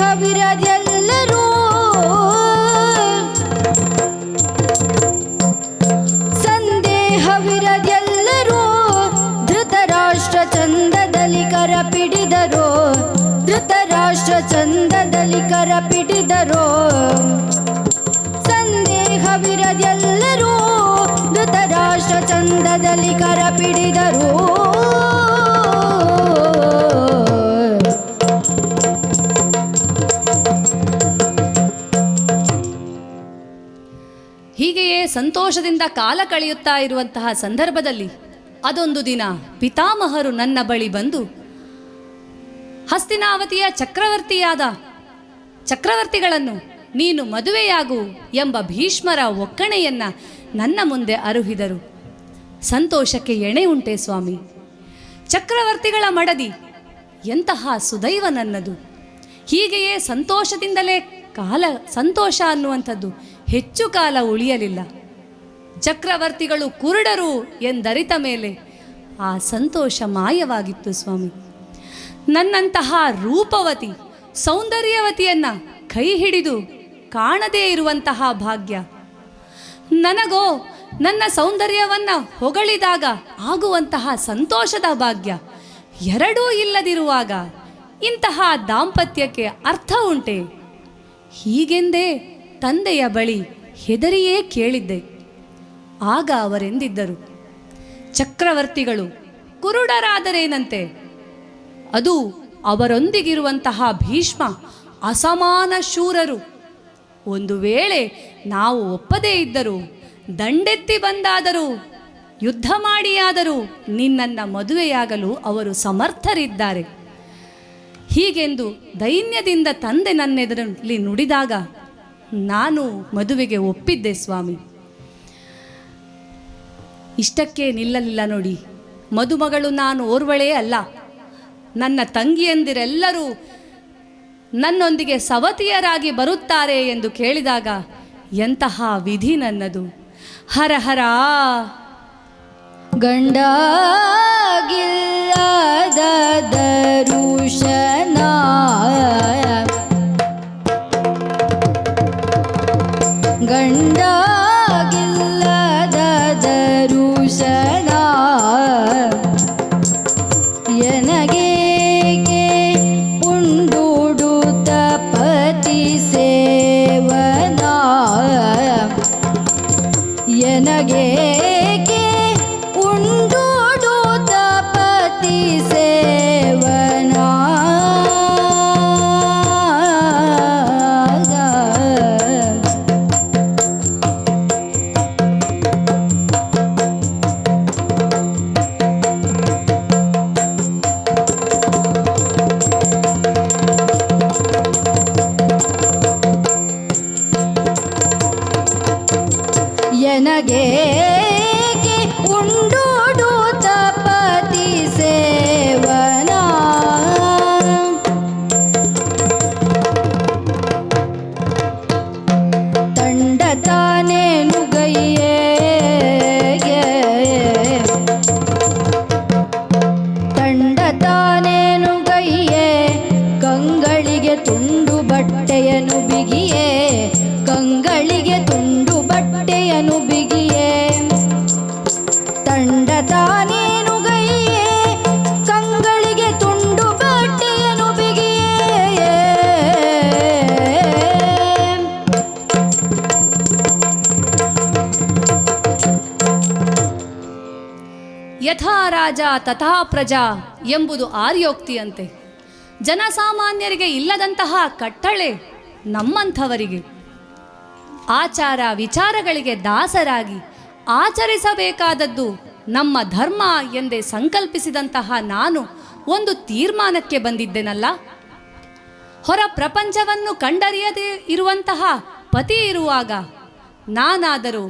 ಸಂದೇಹವಿರದೆಲ್ಲರೂ ಸಂದೇಹವಿರದೆಲ್ಲರೂ ಧೃತರಾಷ್ಟ್ರ ಚಂದದಲ್ಲಿ ಕರ ಪಿಡಿದರೋ ಧೃತರಾಷ್ಟ್ರ ಚಂದದಲ್ಲಿ ಕರ ಪಿಡಿದರೋ ಸಂದೇಹವಿರದೆಲ್ಲರೂ ಧೃತರಾಷ್ಟ್ರ ಚಂದದಲ್ಲಿ ಕರ ಪಿಡಿದರೋ ಹೀಗೆಯೇ ಸಂತೋಷದಿಂದ ಕಾಲ ಕಳೆಯುತ್ತಾ ಇರುವಂತಹ ಸಂದರ್ಭದಲ್ಲಿ ಅದೊಂದು ದಿನ ಪಿತಾಮಹರು ನನ್ನ ಬಳಿ ಬಂದು ಹಸ್ತಿನಾವತಿಯ ಚಕ್ರವರ್ತಿಗಳನ್ನು ನೀನು ಮದುವೆಯಾಗು ಎಂಬ ಭೀಷ್ಮರ ಒಕ್ಕಣೆಯನ್ನ ನನ್ನ ಮುಂದೆ ಅರುಹಿದರು. ಸಂತೋಷಕ್ಕೆ ಎಣೆ ಉಂಟೆ ಸ್ವಾಮಿ. ಚಕ್ರವರ್ತಿಗಳ ಮಡದಿ ಎಂತಹ ಸುದೈವ ನನ್ನದು. ಹೀಗೆಯೇ ಸಂತೋಷದಿಂದಲೇ ಸಂತೋಷ ಅನ್ನುವಂಥದ್ದು ಹೆಚ್ಚು ಕಾಲ ಉಳಿಯಲಿಲ್ಲ. ಚಕ್ರವರ್ತಿಗಳು ಕುರುಡರು ಎಂದರಿತ ಮೇಲೆ ಆ ಸಂತೋಷ ಮಾಯವಾಗಿತ್ತು ಸ್ವಾಮಿ. ನನ್ನಂತಹ ರೂಪವತಿ ಸೌಂದರ್ಯವತಿಯನ್ನ ಕೈ ಹಿಡಿದು ಕಾಣದೇ ಇರುವಂತಹ ಭಾಗ್ಯ ನನಗೋ ನನ್ನ ಸೌಂದರ್ಯವನ್ನ ಹೊಗಳಿದಾಗ ಆಗುವಂತಹ ಸಂತೋಷದ ಭಾಗ್ಯ ಎರಡೂ ಇಲ್ಲದಿರುವಾಗ ಇಂತಹ ದಾಂಪತ್ಯಕ್ಕೆ ಅರ್ಥ ಉಂಟೆ? ಹೀಗೆಂದೇ ತಂದೆಯ ಬಳಿ ಹೆದರಿಯೇ ಕೇಳಿದ್ದೆ. ಆಗ ಅವರೆಂದಿದ್ದರು, ಚಕ್ರವರ್ತಿಗಳು ಕುರುಡರಾದರೇನಂತೆ, ಅದು ಅವರೊಂದಿಗಿರುವಂತಹ ಭೀಷ್ಮ ಅಸಮಾನ ಶೂರರು. ಒಂದು ವೇಳೆ ನಾವು ಒಪ್ಪದೇ ಇದ್ದರೂ, ದಂಡೆತ್ತಿ ಬಂದಾದರೂ, ಯುದ್ಧ ಮಾಡಿಯಾದರೂ ನಿನ್ನನ್ನು ಮದುವೆಯಾಗಲು ಅವರು ಸಮರ್ಥರಿದ್ದಾರೆ. ಹೀಗೆಂದು ದೈನ್ಯದಿಂದ ತಂದೆ ನನ್ನೆದುರಲ್ಲಿ ನುಡಿದಾಗ ನಾನು ಮದುವೆಗೆ ಒಪ್ಪಿದ್ದೆ ಸ್ವಾಮಿ. ಇಷ್ಟಕ್ಕೆ ನಿಲ್ಲಲಿಲ್ಲ ನೋಡಿ. ಮದುಮಗಳು ನಾನು ಓರ್ವಳೇ ಅಲ್ಲ. ನನ್ನ ತಂಗಿಯಂದಿರೆಲ್ಲರೂ ನನ್ನೊಂದಿಗೆ ಸವತಿಯರಾಗಿ ಬರುತ್ತಾರೆ ಎಂದು ಕೇಳಿದಾಗ ಎಂತಹ ವಿಧಿ ನನ್ನದು. ಹರ ಹರ. ಗಂಡಾಗಿಲ್ಲದ ದರುಶನ ಗಂಡಾಗಿಲ್ಲದ ದರುಶನ ಎನಗೇಕೆ ಉಂಡುಡುತ್ತ ಪತಿ ಸೇವನ ಎನಗೇಕೆ ಉಂಡುಡುತ್ತ ಪತಿ ಸೇವನ ನನಗೆ ರಾಜ ತಥಾ ಪ್ರಜಾ ಎಂಬುದು ಆರ್ಯೋಕ್ತಿಯಂತೆ. ಜನಸಾಮಾನ್ಯರಿಗೆ ಇಲ್ಲದಂತಹ ಕಟ್ಟಳೆ ನಮ್ಮಂಥವರಿಗೆ. ಆಚಾರ ವಿಚಾರಗಳಿಗೆ ದಾಸರಾಗಿ ಆಚರಿಸಬೇಕಾದದ್ದು ನಮ್ಮ ಧರ್ಮ ಎಂದೇ ಸಂಕಲ್ಪಿಸಿದಂತಹ ನಾನು ಒಂದು ತೀರ್ಮಾನಕ್ಕೆ ಬಂದಿದ್ದೆನಲ್ಲ. ಹೊರ ಪ್ರಪಂಚವನ್ನು ಕಂಡರಿಯದೇ ಇರುವಂತಹ ಪತಿ ಇರುವಾಗ ನಾನಾದರೂ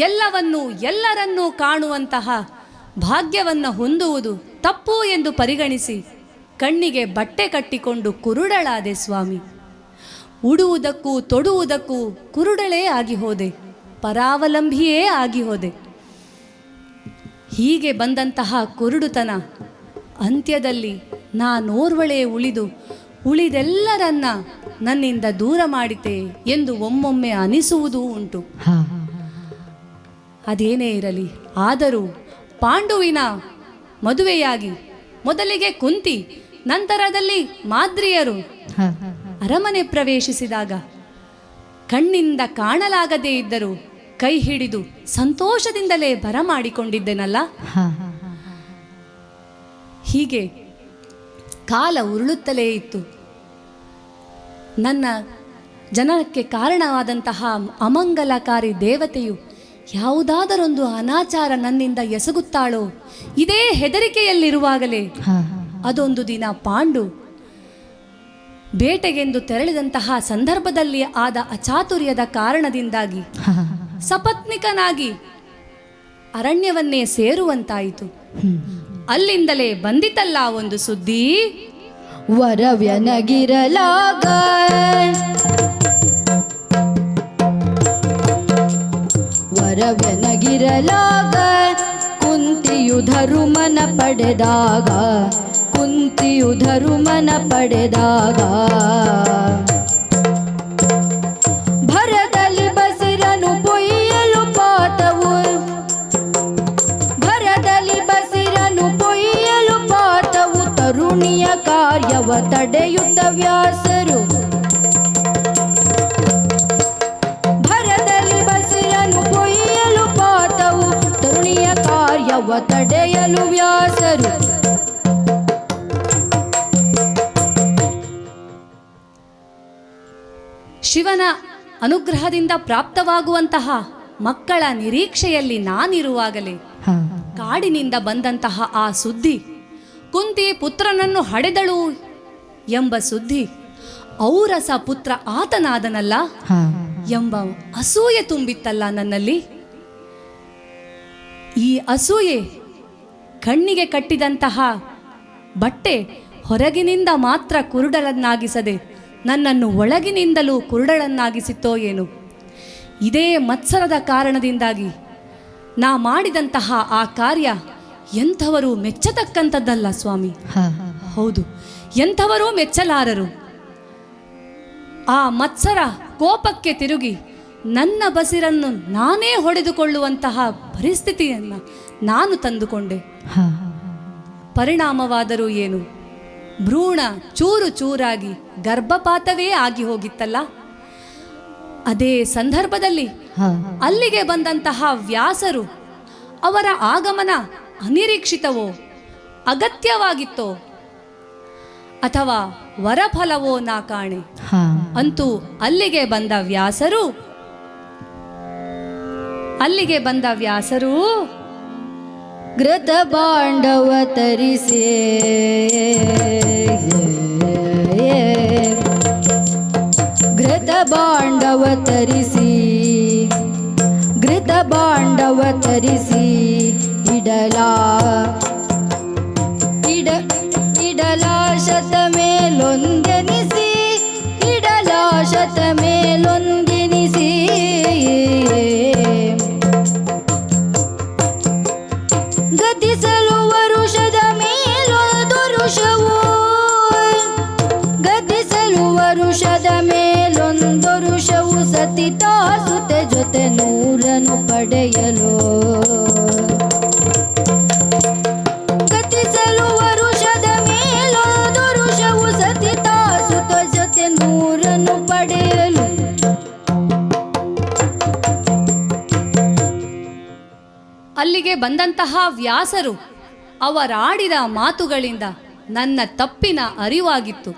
ಎಲ್ಲವನ್ನೂ ಎಲ್ಲರನ್ನೂ ಕಾಣುವಂತಹ ಭಾಗ್ಯವನ್ನು ಹೊಂದುವುದು ತಪ್ಪು ಎಂದು ಪರಿಗಣಿಸಿ ಕಣ್ಣಿಗೆ ಬಟ್ಟೆ ಕಟ್ಟಿಕೊಂಡು ಕುರುಡಳಾದೆ ಸ್ವಾಮಿ. ಉಡುವುದಕ್ಕೂ ತೊಡುವುದಕ್ಕೂ ಕುರುಡಳೇ ಆಗಿ ಹೋದೆ, ಪರಾವಲಂಬಿಯೇ ಆಗಿ ಹೋದೆ. ಹೀಗೆ ಬಂದಂತಹ ಕುರುಡುತನ ಅಂತ್ಯದಲ್ಲಿ ನಾನೋರ್ವಳೇ ಉಳಿದು ಉಳಿದೆಲ್ಲರನ್ನ ನನ್ನಿಂದ ದೂರ ಮಾಡಿತೆ ಎಂದು ಒಮ್ಮೊಮ್ಮೆ ಅನಿಸುವುದೂ ಉಂಟು. ಅದೇನೇ ಇರಲಿ, ಆದರೂ ಪಾಂಡುವಿನ ಮದುವೆಯಾಗಿ ಮೊದಲಿಗೆ ಕುಂತಿ, ನಂತರದಲ್ಲಿ ಮಾದ್ರಿಯರು ಅರಮನೆ ಪ್ರವೇಶಿಸಿದಾಗ ಕಣ್ಣಿಂದ ಕಾಣಲಾಗದೇ ಇದ್ದರೂ ಕೈ ಹಿಡಿದು ಸಂತೋಷದಿಂದಲೇ ಬರಮಾಡಿಕೊಂಡಿದ್ದೆನಲ್ಲ. ಹೀಗೆ ಕಾಲ ಉರುಳುತ್ತಲೇ ಇತ್ತು. ನನ್ನ ಜನನಕ್ಕೆ ಕಾರಣವಾದಂತಹ ಅಮಂಗಲಕಾರಿ ದೇವತೆಯು ಯಾವುದಾದರೊಂದು ಅನಾಚಾರ ನನ್ನಿಂದ ಎಸಗುತ್ತಾಳೋ ಇದೇ ಹೆದರಿಕೆಯಲ್ಲಿರುವಾಗಲೇ ಅದೊಂದು ದಿನ ಪಾಂಡು ಬೇಟೆಗೆಂದು ತೆರಳಿದಂತಹ ಸಂದರ್ಭದಲ್ಲಿ ಆದ ಅಚಾತುರ್ಯದ ಕಾರಣದಿಂದಾಗಿ ಸಪತ್ನಿಕನಾಗಿ ಅರಣ್ಯವನ್ನೇ ಸೇರುವಂತಾಯಿತು. ಅಲ್ಲಿಂದಲೇ ಬಂದಿತಲ್ಲ ಒಂದು ಸುದ್ದಿ. ವರವ್ಯನಗಿರಲಾಗ ವರವ್ಯನಗಿರಲಾಗ ಕುಂತಿಯು ಧರುಮನ ಪಡೆದಾಗ, ಕುಂತಿಯು ಧರುಮನ ಪಡೆದಾಗ ಭರದಲ್ಲಿ ಬಸಿರನು ಪೊಯ್ಯಲು ಪಾತವು, ಭರದಲ್ಲಿ ಬಸಿರನು ಪೊಯ್ಯಲು ಪಾತವು ತರುಣಿಯ ಕಾರ್ಯವ ತಡೆಯುತ್ತ ವ್ಯಾಸರು, ಭರದಲ್ಲಿ ಬಸಿರನು ಪೊಯ್ಯಲು ಪಾತವು ತರುಣಿಯ ಕಾರ್ಯವ ತಡೆಯಲು ವ್ಯಾಸರು. ಶಿವನ ಅನುಗ್ರಹದಿಂದ ಪ್ರಾಪ್ತವಾಗುವಂತಹ ಮಕ್ಕಳ ನಿರೀಕ್ಷೆಯಲ್ಲಿ ನಾನಿರುವಾಗಲೇ ಕಾಡಿನಿಂದ ಬಂದಂತಹ ಆ ಸುದ್ದಿ, ಕುಂತಿ ಪುತ್ರನನ್ನು ಹಡೆದಳು ಎಂಬ ಸುದ್ದಿ, ಔರಸ ಪುತ್ರ ಆತನಾದನಲ್ಲ ಎಂಬ ಅಸೂಯೆ ತುಂಬಿತ್ತಲ್ಲ ನನ್ನಲ್ಲಿ. ಈ ಅಸೂಯೆ ಕಣ್ಣಿಗೆ ಕಟ್ಟಿದಂತಹ ಬಟ್ಟೆ ಹೊರಗಿನಿಂದ ಮಾತ್ರ ಕುರುಡರನ್ನಾಗಿಸದೆ ನನ್ನನ್ನು ಒಳಗಿನಿಂದಲೂ ಕುರುಡಳನ್ನಾಗಿಸಿತ್ತೋ ಏನು. ಇದೇ ಮತ್ಸರದ ಕಾರಣದಿಂದಾಗಿ ನಾ ಮಾಡಿದಂತಹ ಆ ಕಾರ್ಯ ಎಂಥವರು ಮೆಚ್ಚತಕ್ಕಂಥದ್ದಲ್ಲ ಸ್ವಾಮಿ. ಹೌದು, ಎಂಥವರೂ ಮೆಚ್ಚಲಾರರು. ಆ ಮತ್ಸರ ಕೋಪಕ್ಕೆ ತಿರುಗಿ ನನ್ನ ಬಸಿರನ್ನು ನಾನೇ ಹೊಡೆದುಕೊಳ್ಳುವಂತಹ ಪರಿಸ್ಥಿತಿಯನ್ನು ನಾನು ತಂದುಕೊಂಡೆ. ಪರಿಣಾಮವಾದರೂ ಏನು, ಭ್ರೂಣ ಚೂರು ಚೂರಾಗಿ ಗರ್ಭಪಾತವೇ ಆಗಿ ಹೋಗಿತ್ತಲ್ಲ. ಅದೇ ಸಂದರ್ಭದಲ್ಲಿ ಅಲ್ಲಿಗೆ ಬಂದಂತಹ ವ್ಯಾಸರು, ಅವರ ಆಗಮನ ಅನಿರೀಕ್ಷಿತವೋ ಅಗತ್ಯವಾಗಿತ್ತೋ ಅಥವಾ ವರಫಲವೋ ನಾ ಕಾಣೆ. ಅಂತೂ ಅಲ್ಲಿಗೆ ಬಂದ ವ್ಯಾಸರು ಘೃತ ಬಾಂಡವ ತರಿಸೇ, ಘೃತ ಬಾಂಡವ ತರಿಸಿ, ಘೃತ ಬಾಂಡವ ತರಿಸಿ ಇಡಲಾಶತ ಮೇಲೊಂದೆನಿಸಿ, ಇಡಲಾಶತ ಮೇಲೊಂದೆನಿಸಿ ಗತಿಸಲು ವರುಷದ ಮೇಲೊಂದು ಋಷವು, ಗತಿಸಲು ವರುಷದ ಮೇಲೊಂದು ಋಷವು ಸತಿತಾಸುತೆ ಜೊತೆ ನೂರನು ಪಡೆಯಲು, ಗತಿಸಲು ವರುಷದ ಮೇಲೊಂದು ಋಷವು ಸತಿತಾಸುತ ಜೊತೆ ನೂರನು ಪಡೆಯಲು. ಅಲ್ಲಿಗೆ ಬಂದಂತಹ ವ್ಯಾಸರು ಅವರಾಡಿದ ಮಾತುಗಳಿಂದ ನನ್ನ ತಪ್ಪಿನ ಅರಿವಾಗಿತ್ತು.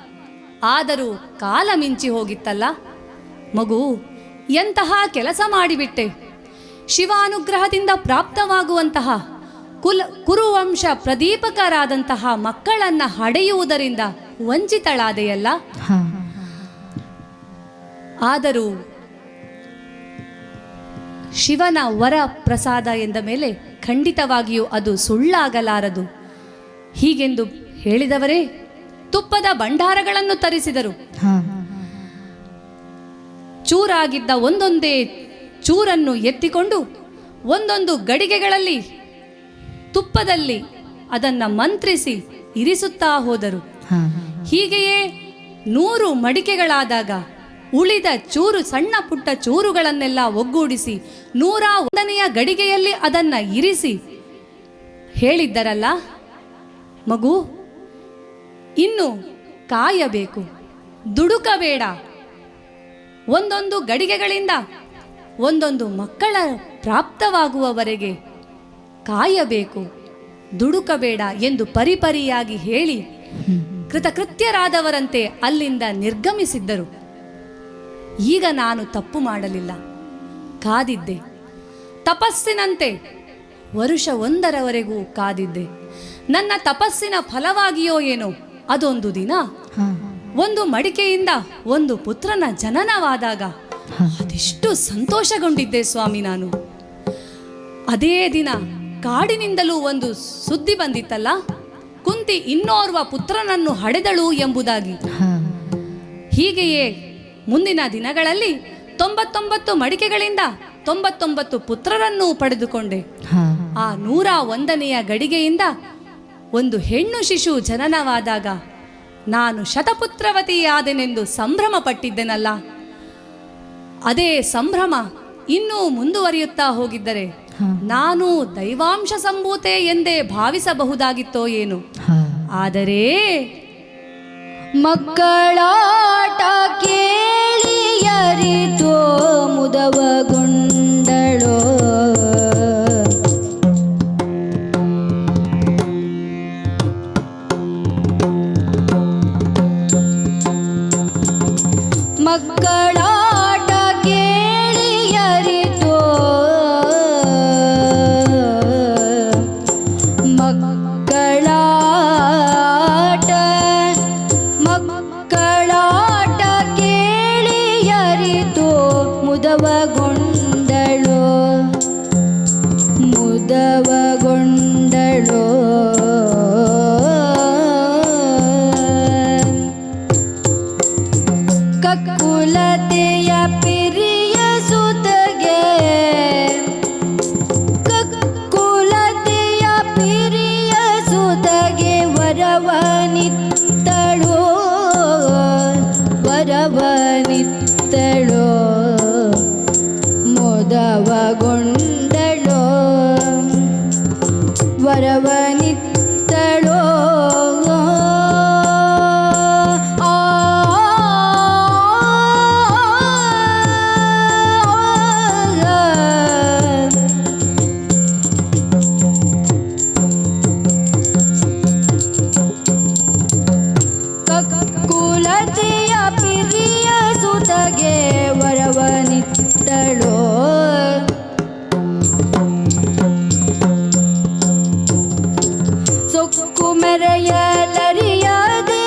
ಆದರೂ ಕಾಲ ಮಿಂಚಿ ಹೋಗಿತ್ತಲ್ಲ. ಮಗು, ಎಂತಹ ಕೆಲಸ ಮಾಡಿಬಿಟ್ಟೆ. ಶಿವಾನುಗ್ರಹದಿಂದ ಪ್ರಾಪ್ತವಾಗುವಂತಹ ಕುರುವಂಶ ಪ್ರದೀಪಕರಾದಂತಹ ಮಕ್ಕಳನ್ನು ಹಡೆಯುವುದರಿಂದ ವಂಚಿತಳಾದೆಯಲ್ಲ. ಆದರೂ ಶಿವನ ವರ ಪ್ರಸಾದ ಎಂದ ಮೇಲೆ ಖಂಡಿತವಾಗಿಯೂ ಅದು ಸುಳ್ಳಾಗಲಾರದು. ಹೀಗೆಂದು ಹೇಳಿದವರೇ ತುಪ್ಪದ ಭಂಡಾರಗಳನ್ನು ತರಿಸಿದರು. ಚೂರಾಗಿದ್ದ ಒಂದೊಂದೇ ಚೂರನ್ನು ಎತ್ತಿಕೊಂಡು ಒಂದೊಂದು ಗಡಿಗೆಗಳಲ್ಲಿ ತುಪ್ಪದಲ್ಲಿ ಅದನ್ನು ಮಂತ್ರಿಸಿ ಇರಿಸುತ್ತಾ ಹೋದರು. ಹೀಗೆಯೇ 100 ಮಡಿಕೆಗಳಾದಾಗ ಉಳಿದ ಚೂರು, ಸಣ್ಣ ಪುಟ್ಟ ಚೂರುಗಳನ್ನೆಲ್ಲ ಒಗ್ಗೂಡಿಸಿ 101ನೆಯ ಗಡಿಗೆಯಲ್ಲಿ ಅದನ್ನು ಇರಿಸಿ ಹೇಳಿದ್ದರಲ್ಲ, ಮಗು, ಇನ್ನು ಕಾಯಬೇಕು, ದುಡುಕಬೇಡ. ಒಂದೊಂದು ಗಡಿಗೆಗಳಿಂದ ಒಂದೊಂದು ಮಕ್ಕಳ ಪ್ರಾಪ್ತವಾಗುವವರೆಗೆ ಕಾಯಬೇಕು, ದುಡುಕಬೇಡ ಎಂದು ಪರಿಪರಿಯಾಗಿ ಹೇಳಿ ಕೃತಕೃತ್ಯರಾದವರಂತೆ ಅಲ್ಲಿಂದ ನಿರ್ಗಮಿಸಿದ್ದರು. ಈಗ ನಾನು ತಪ್ಪು ಮಾಡಲಿಲ್ಲ, ಕಾದಿದ್ದೆ. ತಪಸ್ಸಿನಂತೆ ವರುಷವೊಂದರವರೆಗೂ ಕಾದಿದ್ದೆ. ನನ್ನ ತಪಸ್ಸಿನ ಫಲವಾಗಿಯೋ ಏನೋ ಅದೊಂದು ದಿನ ಒಂದು ಮಡಿಕೆಯಿಂದ ಒಂದು ಪುತ್ರನ ಜನನವಾದಾಗ ಅದೆಷ್ಟು ಸಂತೋಷಗೊಂಡಿದ್ದೆ ಸ್ವಾಮಿ ನಾನು. ಅದೇ ದಿನ ಕಾಡಿನಿಂದಲೂ ಒಂದು ಸುದ್ದಿ ಬಂದಿತ್ತಲ್ಲ, ಕುಂತಿ ಇನ್ನೋರ್ವ ಪುತ್ರನನ್ನು ಹಡೆದಳು ಎಂಬುದಾಗಿ. ಹೀಗೆಯೇ ಮುಂದಿನ ದಿನಗಳಲ್ಲಿ 99 ಮಡಿಕೆಗಳಿಂದ 99 ಪುತ್ರರನ್ನು ಪಡೆದುಕೊಂಡೆ. ಆ 101ನೆಯ ಗಡಿಗೆಯಿಂದ ಒಂದು ಹೆಣ್ಣು ಶಿಶು ಜನನವಾದಾಗ ನಾನು ಶತಪುತ್ರವತಿಯಾದೆನೆಂದು ಸಂಭ್ರಮ ಪಟ್ಟಿದ್ದೆನಲ್ಲ. ಅದೇ ಸಂಭ್ರಮ ಇನ್ನೂ ಮುಂದುವರಿಯುತ್ತಾ ಹೋಗಿದ್ದರೆ ನಾನು ದೈವಾಂಶ ಸಂಭೂತೆ ಎಂದೇ ಭಾವಿಸಬಹುದಾಗಿತ್ತೋ ಏನು. ಆದರೆ ಮಕ್ಕಳಾಟ ಕೇಳಿಯರಿತೋ ಮುದವಗೊಂಡಳೋ. ಮಕ್ಕಳಾಟ ಕೇಳಿಯರಿತೋ ಮಕ್ಕಳಾಟ ಕೇಳಿಯರಿತೋ ಮುದವಗೊಂಡಳೋ ಮುದವಗೊಂಡಳೋ. ಕಕ್ಕುಲತೆಯ ಪಿರಿಯ ಸುತಗೆ ಕಕ್ಕುಲತೆಯ ಪಿರಿಯ ಸುತಗೆ ವರವನಿತ್ತಳೋ ವರವನಿತ್ತಳೋ ಮುದವಗೊಂಡಳೋ ವರವನಿತ್ತಳೋ. ಕುಲತೆಯ ಪಿರಿಯ ಸುತಗೆ ವರವನಿತ್ತಳೋ ಸೊಕ್ಕು ಮೆರೆಯಲರಿಯದೆ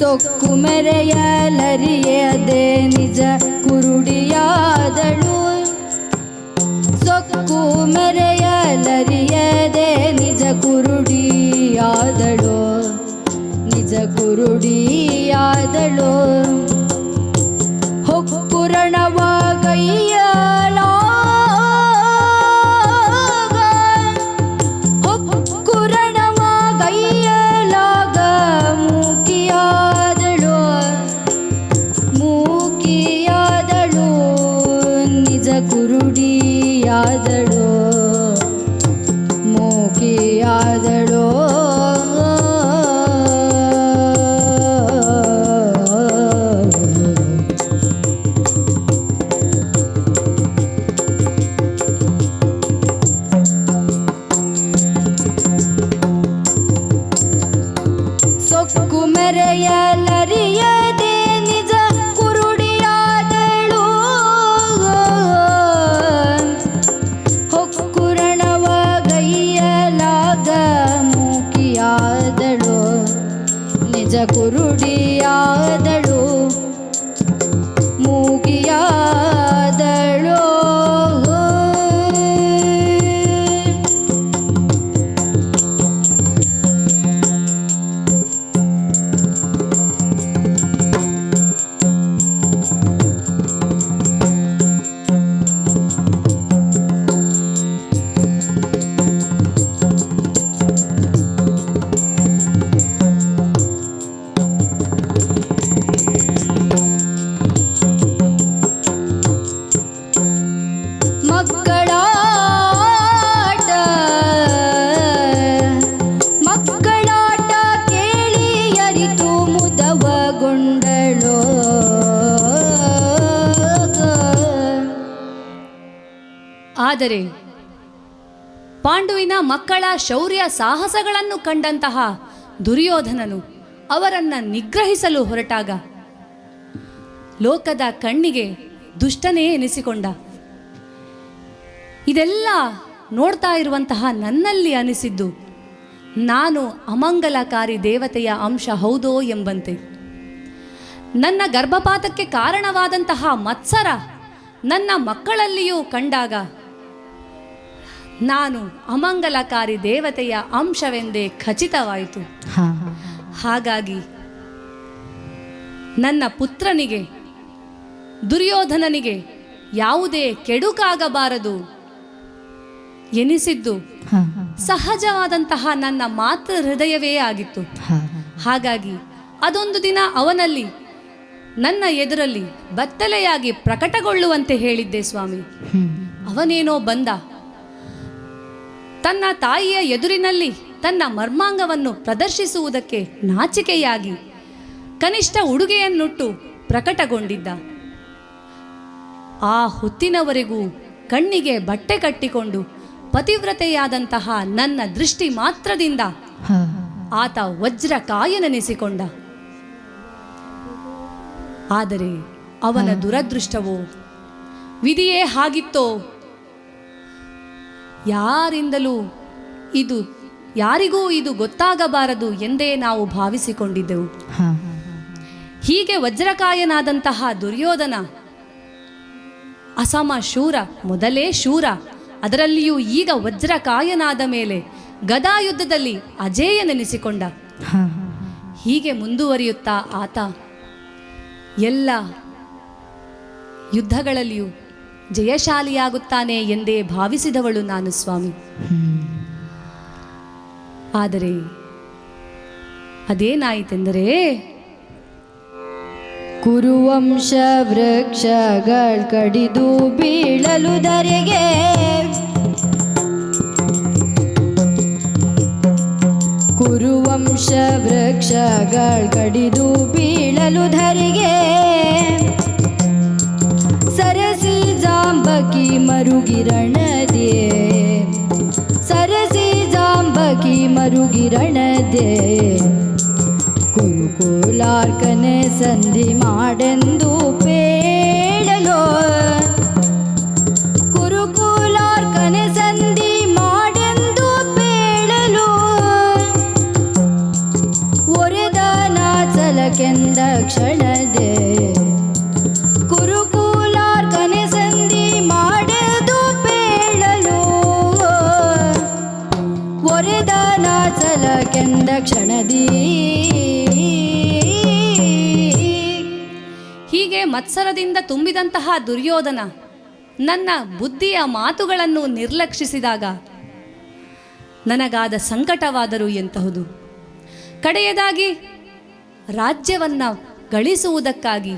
ಸೊಕ್ಕು ಮೆರೆಯಲರಿಯದೆ ನಿಜ ಕುರುಡಿಯಾದಳು. ಸೊಕ್ಕು ಮೆರೆಯಲರಿಯದೆ ನಿಜ ಕುರುಡಿಯಾದಳು ನಿಜ ಕುರುಡಿಯಾದಳು. ಹೊಕ್ಕುರಣವ ಗೈಯಲಾಗ ಹೊಕ್ಕುರಣವ ಗೈಯಲಾಗ ಮೂಕಿಯಾದಳು ಮೂಕಿಯಾದಳು ನಿಜ ಕುರುಡಿಯಾದಳು ಮೂಕಿಯಾದಳು. ಕುರುಡಿಯಾದಳು ಮೂಗಿಯಾದಳು. ಮಕ್ಕಳಾಟ ಕೇಳಿ ಅರಿತು ಮುದವಗೊಂಡಳು. ಆದರೆ ಪಾಂಡುವಿನ ಮಕ್ಕಳ ಶೌರ್ಯ ಸಾಹಸಗಳನ್ನು ಕಂಡಂತಹ ದುರ್ಯೋಧನನು ಅವರನ್ನು ನಿಗ್ರಹಿಸಲು ಹೊರಟಾಗ ಲೋಕದ ಕಣ್ಣಿಗೆ ದುಷ್ಟನೇ ಎನಿಸಿಕೊಂಡ. ಇದೆಲ್ಲ ನೋಡ್ತಾ ಇರುವಂತಹ ನನ್ನಲ್ಲಿ ಅನಿಸಿದ್ದು ನಾನು ಅಮಂಗಲಕಾರಿ ದೇವತೆಯ ಅಂಶ ಹೌದೋ ಎಂಬಂತೆ. ನನ್ನ ಗರ್ಭಪಾತಕ್ಕೆ ಕಾರಣವಾದಂತಹ ಮತ್ಸರ ನನ್ನ ಮಕ್ಕಳಲ್ಲಿಯೂ ಕಂಡಾಗ ನಾನು ಅಮಂಗಲಕಾರಿ ದೇವತೆಯ ಅಂಶವೆಂದೇ ಖಚಿತವಾಯಿತು. ಹಾಗಾಗಿ ನನ್ನ ಪುತ್ರನಿಗೆ ದುರ್ಯೋಧನನಿಗೆ ಯಾವುದೇ ಕೆಡುಕಾಗಬಾರದು ಎನಿಸಿದ್ದು ಸಹಜವಾದಂತಹ ನನ್ನ ಮಾತೃ ಹೃದಯವೇ ಆಗಿತ್ತು. ಹಾಗಾಗಿ ಅದೊಂದು ದಿನ ಅವನಲ್ಲಿ ನನ್ನ ಎದುರಲ್ಲಿ ಬತ್ತಲೆಯಾಗಿ ಪ್ರಕಟಗೊಳ್ಳುವಂತೆ ಹೇಳಿದ್ದೆ ಸ್ವಾಮಿ. ಅವನೇನೋ ಬಂದ, ತನ್ನ ತಾಯಿಯ ಎದುರಿನಲ್ಲಿ ತನ್ನ ಮರ್ಮಾಂಗವನ್ನು ಪ್ರದರ್ಶಿಸುವುದಕ್ಕೆ ನಾಚಿಕೆಯಾಗಿ ಕನಿಷ್ಠ ಉಡುಗೆಯನ್ನುಟ್ಟು ಪ್ರಕಟಗೊಂಡಿದ್ದ. ಆ ಹೊತ್ತಿನವರೆಗೂ ಕಣ್ಣಿಗೆ ಬಟ್ಟೆ ಕಟ್ಟಿಕೊಂಡು ಪತಿವ್ರತೆಯಾದಂತಹ ನನ್ನ ದೃಷ್ಟಿ ಮಾತ್ರದಿಂದ ಆತ ವಜ್ರಕಾಯನೆನಿಸಿಕೊಂಡ. ಆದರೆ ಅವನ ದುರದೃಷ್ಟವೋ, ವಿಧಿಯೇ ಹಾಗಿತ್ತೋ, ಯಾರಿಗೂ ಇದು ಗೊತ್ತಾಗಬಾರದು ಎಂದೇ ನಾವು ಭಾವಿಸಿಕೊಂಡಿದ್ದೆವು. ಹೀಗೆ ವಜ್ರಕಾಯನಾದಂತಹ ದುರ್ಯೋಧನ ಅಸಮ ಶೂರ, ಮೊದಲೇ ಶೂರ, ಅದರಲ್ಲಿಯೂ ಈಗ ವಜ್ರಕಾಯನಾದ ಮೇಲೆ ಗದಾಯುದ್ಧದಲ್ಲಿ ಅಜೇಯನೆನಿಸಿಕೊಂಡ. ಹೀಗೆ ಮುಂದುವರಿಯುತ್ತಾ ಆತ ಎಲ್ಲ ಯುದ್ಧಗಳಲ್ಲಿಯೂ ಜಯಶಾಲಿಯಾಗುತ್ತಾನೆ ಎಂದೇ ಭಾವಿಸಿದವಳು ನಾನು ಸ್ವಾಮಿ. ಆದರೆ ಅದೇನಾಯಿತೆಂದರೆ, ಕುರುವಂಶ ವೃಕ್ಷಗಳ ಕಡಿದು ಬೀಳಲು ಧರೆಗೆ, ಕುರುವಂಶ ವೃಕ್ಷಗಳ ಕಡಿದು ಬೀಳಲು ಧರೆಗೆ, ಸರಸಿ ಜಾಂಬಕಿ ಮರುಗಿರಣದೆ, ಸರಸಿ ಜಾಂಬಕಿ ಮರುಗಿರಣದೆ, ಕುರುಕುಲಾರ್ಕನೆ ಸಂಧಿ ಮಾಡೆಂದು ಪೇಳಲು, ಕುರುಕುಲಾರ್ಕನೆ ಸಂಧಿ ಮಾಡೆಂದು ಪೇಳಲು, ಒರೆದ ನಾಚಲಕೆಂದ ಕ್ಷಣದೆ, ಕುರುಕುಲಾರ್ಕನೆ ಸಂಧಿ ಮಾಡೆದು ಪೇಳಲು, ಒರೆದ ನಾಚಲಕೆಂದ ಕ್ಷಣದಿ. ಹೀಗೆ ಮತ್ಸರದಿಂದ ತುಂಬಿದಂತಹ ದುರ್ಯೋಧನ ನನ್ನ ಬುದ್ಧಿಯ ಮಾತುಗಳನ್ನು ನಿರ್ಲಕ್ಷಿಸಿದಾಗ ನನಗಾದ ಸಂಕಟವಾದರೂ ಎಂತಹುದು. ಕಡೆಯದಾಗಿ ರಾಜ್ಯವನ್ನು ಗಳಿಸುವುದಕ್ಕಾಗಿ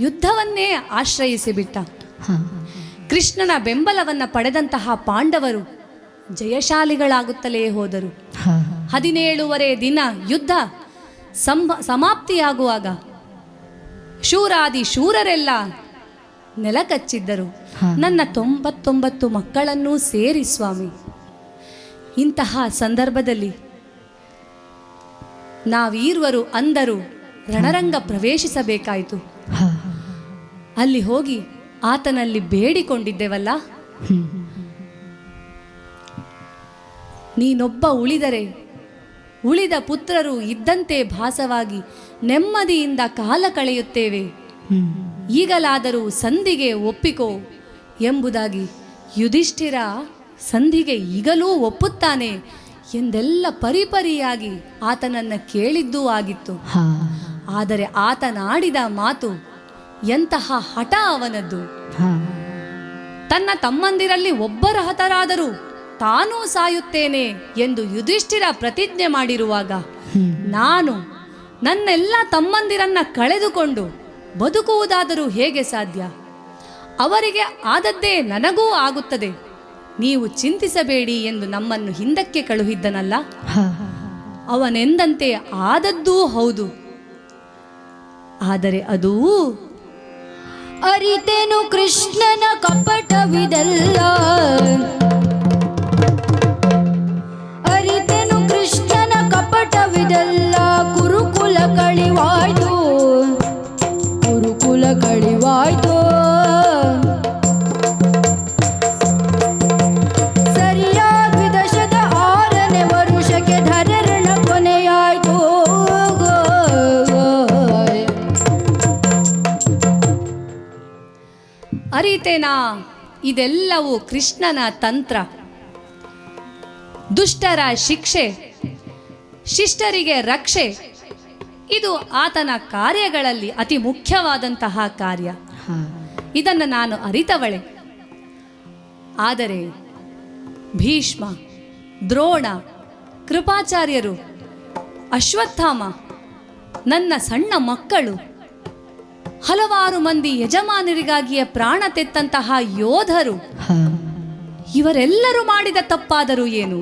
ಯುದ್ಧವನ್ನೇ ಆಶ್ರಯಿಸಿಬಿಟ್ಟ. ಕೃಷ್ಣನ ಬೆಂಬಲವನ್ನು ಪಡೆದಂತಹ ಪಾಂಡವರು ಜಯಶಾಲಿಗಳಾಗುತ್ತಲೇ ಹೋದರು. 17 ದಿನ ಯುದ್ಧ ಸಮಾಪ್ತಿಯಾಗುವಾಗ ಶೂರಾದಿ ಶೂರರೆಲ್ಲ ನೆಲಕಚ್ಚಿದ್ದರು, ನನ್ನ 99 ಮಕ್ಕಳನ್ನೂ ಸೇರಿ ಸ್ವಾಮಿ. ಇಂತಹ ಸಂದರ್ಭದಲ್ಲಿ ನಾವೀರ್ವರು ಅಂದರು ರಣರಂಗ ಪ್ರವೇಶಿಸಬೇಕಾಯಿತು. ಅಲ್ಲಿ ಹೋಗಿ ಆತನಲ್ಲಿ ಬೇಡಿಕೊಂಡಿದ್ದೆವಲ್ಲ, ನೀನೊಬ್ಬ ಉಳಿದರೆ ಉಳಿದ ಪುತ್ರರು ಇದ್ದಂತೆ ಭಾಸವಾಗಿ ನೆಮ್ಮದಿಯಿಂದ ಕಾಲ ಕಳೆಯುತ್ತೇವೆ. ಈಗಲಾದರೂ ಸಂಧಿಗೆ ಒಪ್ಪಿಕೋ ಎಂಬುದಾಗಿ ಯುಧಿಷ್ಠಿರ ಸಂಧಿಗೆ ಈಗಲೂ ಒಪ್ಪುತ್ತಾನೆ ಎಂದೆಲ್ಲ ಪರಿಪರಿಯಾಗಿ ಆತನನ್ನು ಕೇಳಿದ್ದೂ ಆಗಿತ್ತು. ಆದರೆ ಆತನಾಡಿದ ಮಾತು ಎಂತಹ ಹಠ ಅವನದ್ದು. ತನ್ನ ತಮ್ಮಂದಿರಲ್ಲಿ ಒಬ್ಬರ ಹತರಾದರೂ ತಾನೂ ಸಾಯುತ್ತೇನೆ ಎಂದು ಯುಧಿಷ್ಠಿರ ಪ್ರತಿಜ್ಞೆ ಮಾಡಿರುವಾಗ ನಾನು ನನ್ನೆಲ್ಲ ತಮ್ಮಂದಿರನ್ನ ಕಳೆದುಕೊಂಡು ಬದುಕುವುದಾದರೂ ಹೇಗೆ ಸಾಧ್ಯ? ಅವರಿಗೆ ಆದದ್ದೇ ನನಗೂ ಆಗುತ್ತದೆ, ನೀವು ಚಿಂತಿಸಬೇಡಿ ಎಂದು ನಮ್ಮನ್ನು ಹಿಂದಕ್ಕೆ ಕಳುಹಿದ್ದನಲ್ಲ, ಅವನೆಂದಂತೆ ಆದದ್ದೂ ಹೌದು. ಆದರೆ ಅದು ಅರಿತೆನು ಕೃಷ್ಣನ ಕಪಟವಿದೆಲ್ಲ, ಅರಿತೆನು ಕೃಷ್ಣನ ಕಪಟವಿದೆಲ್ಲ, ಕುರುಕುಲ ಕಳಿವಾಯ್ತು, ಕುರುಕುಲ ಕಳಿವಾಯ್ತು. ಸರಿಯಾಗಿ ದಶದ 6ನೇ ವರುಷಕ್ಕೆ ಧರರಣ ಕೊನೆಯಾಯ್ತು. ಅರಿತೇನಾ, ಇದೆಲ್ಲವೂ ಕೃಷ್ಣನ ತಂತ್ರ. ದುಷ್ಟರ ಶಿಕ್ಷೆ, ಶಿಷ್ಟರಿಗೆ ರಕ್ಷೆ, ಇದು ಆತನ ಕಾರ್ಯಗಳಲ್ಲಿ ಅತಿ ಮುಖ್ಯವಾದಂತಹ ಕಾರ್ಯ. ಇದನ್ನು ನಾನು ಅರಿತವಳೆ. ಆದರೆ ಭೀಷ್ಮ, ದ್ರೋಣ, ಕೃಪಾಚಾರ್ಯರು, ಅಶ್ವತ್ಥಾಮ, ನನ್ನ ಸಣ್ಣ ಮಕ್ಕಳು, ಹಲವಾರು ಮಂದಿ ಯಜಮಾನರಿಗಾಗಿಯೇ ಪ್ರಾಣ ತೆತ್ತಂತಹ ಯೋಧರು, ಇವರೆಲ್ಲರೂ ಮಾಡಿದ ತಪ್ಪಾದರೂ ಏನು?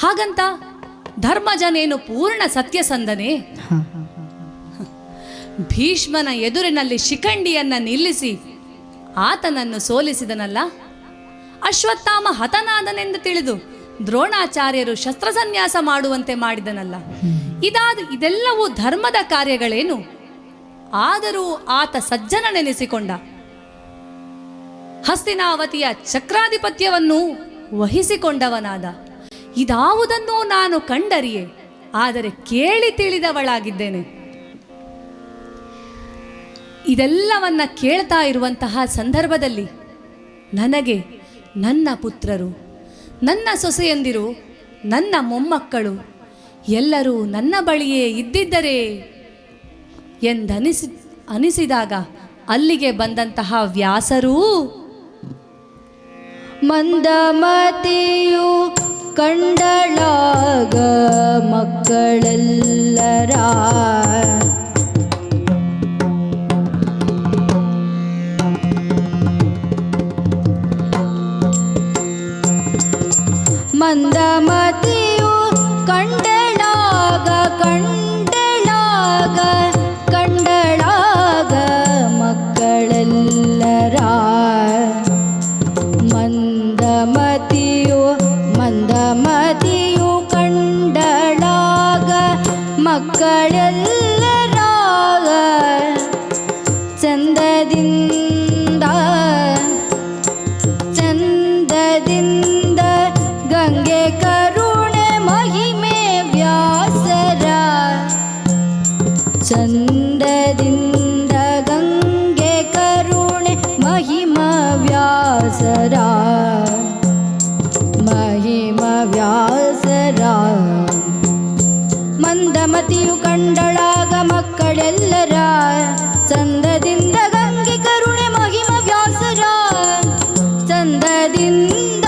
ಹಾಗಂತ ಧರ್ಮಜನೇನು ಪೂರ್ಣ ಸತ್ಯಸಂಧನೆ? ಭೀಷ್ಮನ ಎದುರಿನಲ್ಲಿ ಶಿಖಂಡಿಯನ್ನ ನಿಲ್ಲಿಸಿ ಆತನನ್ನು ಸೋಲಿಸಿದನಲ್ಲ. ಅಶ್ವತ್ಥಾಮ ಹತನಾದನೆಂದು ತಿಳಿದು ದ್ರೋಣಾಚಾರ್ಯರು ಶಸ್ತ್ರಸನ್ಯಾಸ ಮಾಡುವಂತೆ ಮಾಡಿದನಲ್ಲ. ಇದೆಲ್ಲವೂ ಧರ್ಮದ ಕಾರ್ಯಗಳೇನು? ಆದರೂ ಆತ ಸಜ್ಜನನೆನಿಸಿಕೊಂಡ. ಹಸ್ತಿನಾವತಿಯ ಚಕ್ರಾಧಿಪತ್ಯವನ್ನು ವಹಿಸಿಕೊಂಡವನಾದ. ಇದಾವುದನ್ನೂ ನಾನು ಕಂಡರಿಯೆ, ಆದರೆ ಕೇಳಿ ತಿಳಿದವಳಾಗಿದ್ದೇನೆ. ಇದೆಲ್ಲವನ್ನ ಕೇಳ್ತಾ ಇರುವಂತಹ ಸಂದರ್ಭದಲ್ಲಿ ನನಗೆ ನನ್ನ ಪುತ್ರರು, ನನ್ನ ಸೊಸೆಯಂದಿರು, ನನ್ನ ಮೊಮ್ಮಕ್ಕಳು ಎಲ್ಲರೂ ನನ್ನ ಬಳಿಯೇ ಇದ್ದಿದ್ದರೆ ಅನಿಸಿದಾಗ ಅಲ್ಲಿಗೆ ಬಂದಂತಹ ವ್ಯಾಸರೂ ಮಂದಮತಿಯು ಕಂಡಳಾಗ ಮಕ್ಕಳೆಲ್ಲರ, ಮಂದಮತಿಯು ಕಂಡಳಾಗ ಕಂಡಳಾಗ ಮಕ್ಕಳೆಲ್ಲರ, ಮಂದಮತಿಯು ಕಂಡಳಾಗ ಮಕ್ಕಳೆಲ್ಲರ, ಚಂದದಿಂದ ಗಂಗೆ ಕರುಣೆ ಮಹಿಮೆ ವ್ಯಾಸರ, ಚಂದದಿಂದ ಗಂಗೆ ಕರುಣೆ ಮಹಿಮ ವ್ಯಾಸರ, ಮಹಿಮ ವ್ಯಾಸರ. ಮಂದಮತಿಯು ಕಂಡಳಾಗ ಮಕ್ಕಳೆಲ್ಲರ, ಚಂದದಿಂದ ಗಂಗೆ ಕರುಣೆ ಮಹಿಮ ವ್ಯಾಸರ, ಚಂದದಿಂದ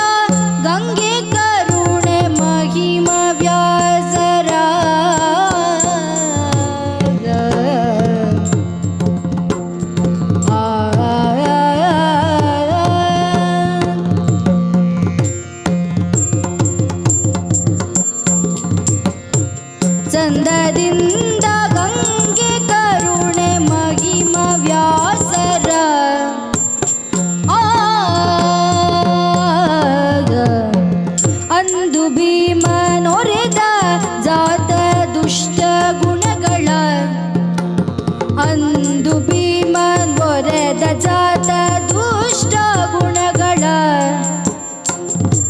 ಗಂಗೆ ಕರುಣೆ ಮಹಿಮ ವ್ಯಾಸರ. ಚಂದದಿಂದ ಗಂಗೆ ಕರುಣೆ ಮಹಿಮ ವ್ಯಾಸರ. ಅಂದು ಭೀಮನೊರೆದ ಜಾತ ದುಷ್ಟ ಗುಣಗಳ, ಅಂದು ಭೀಮನೊರೆದ ಜಾತ ದುಷ್ಟ ಗುಣಗಳ,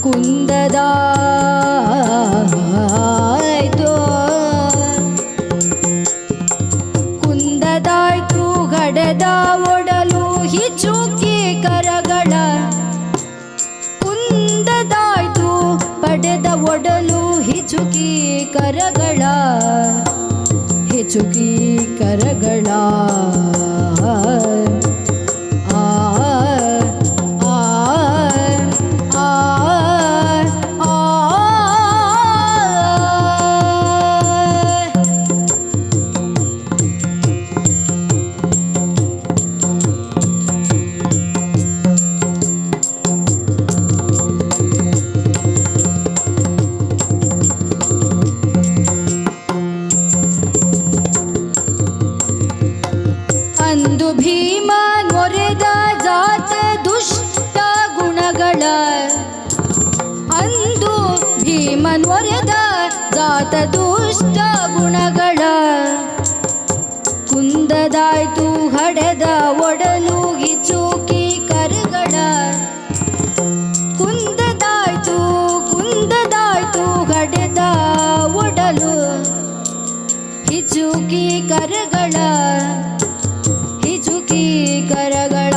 ಕುಂದದ ಹಿಚುಕಿ ಕರಗಳ ಹಿಚುಕಿ ಕರಗಳ ಆ ಆ ಆ ಆ ಅಂದು ಭೀಮ ನೊರೆದ ಜಾತ ದುಷ್ಟ ಗುಣಗಳ ಅಂದು ಭೀಮ ನೊರೆದ ಜಾತ ದುಷ್ಟ ಗುಣಗಳ ಕುಂದದಾಯ್ತು ಹಡೆದ ಒಡಲು ಹಿಚುಕಿ ಕರಗಳ ಕುಂದದಾಯ್ತು ಹಡೆದ ಒಡಲು ಹಿಚುಕಿ ಕರಗಳ ಹಿಚುಕಿ ಕರಗಳ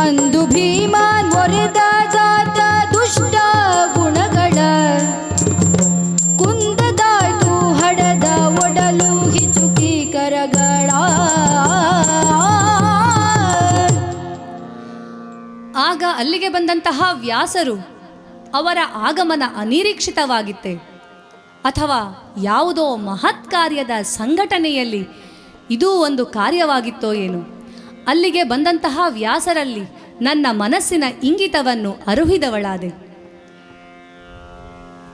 ಅಂದು ಭೀಮ ನೊರೆದ ಜಾತ ದುಷ್ಟ ಗುಣಗಳ ಕುಂದದಾಯ್ತು ಹಡದ ಒಡಲು ಹಿಚುಕಿ ಕರಗಳ ಆಗ ಅಲ್ಲಿಗೆ ಬಂದಂತಹ ವ್ಯಾಸರು ಅವರ ಆಗಮನ ಅನಿರೀಕ್ಷಿತವಾಗಿತ್ತೆ ಅಥವಾ ಯಾವುದೋ ಮಹತ್ ಕಾರ್ಯದ ಸಂಘಟನೆಯಲ್ಲಿ ಇದೂ ಒಂದು ಕಾರ್ಯವಾಗಿತ್ತೋ ಏನು. ಅಲ್ಲಿಗೆ ಬಂದಂತಹ ವ್ಯಾಸರಲ್ಲಿ ನನ್ನ ಮನಸ್ಸಿನ ಇಂಗಿತವನ್ನು ಅರುಹಿದವಳಾದೆ.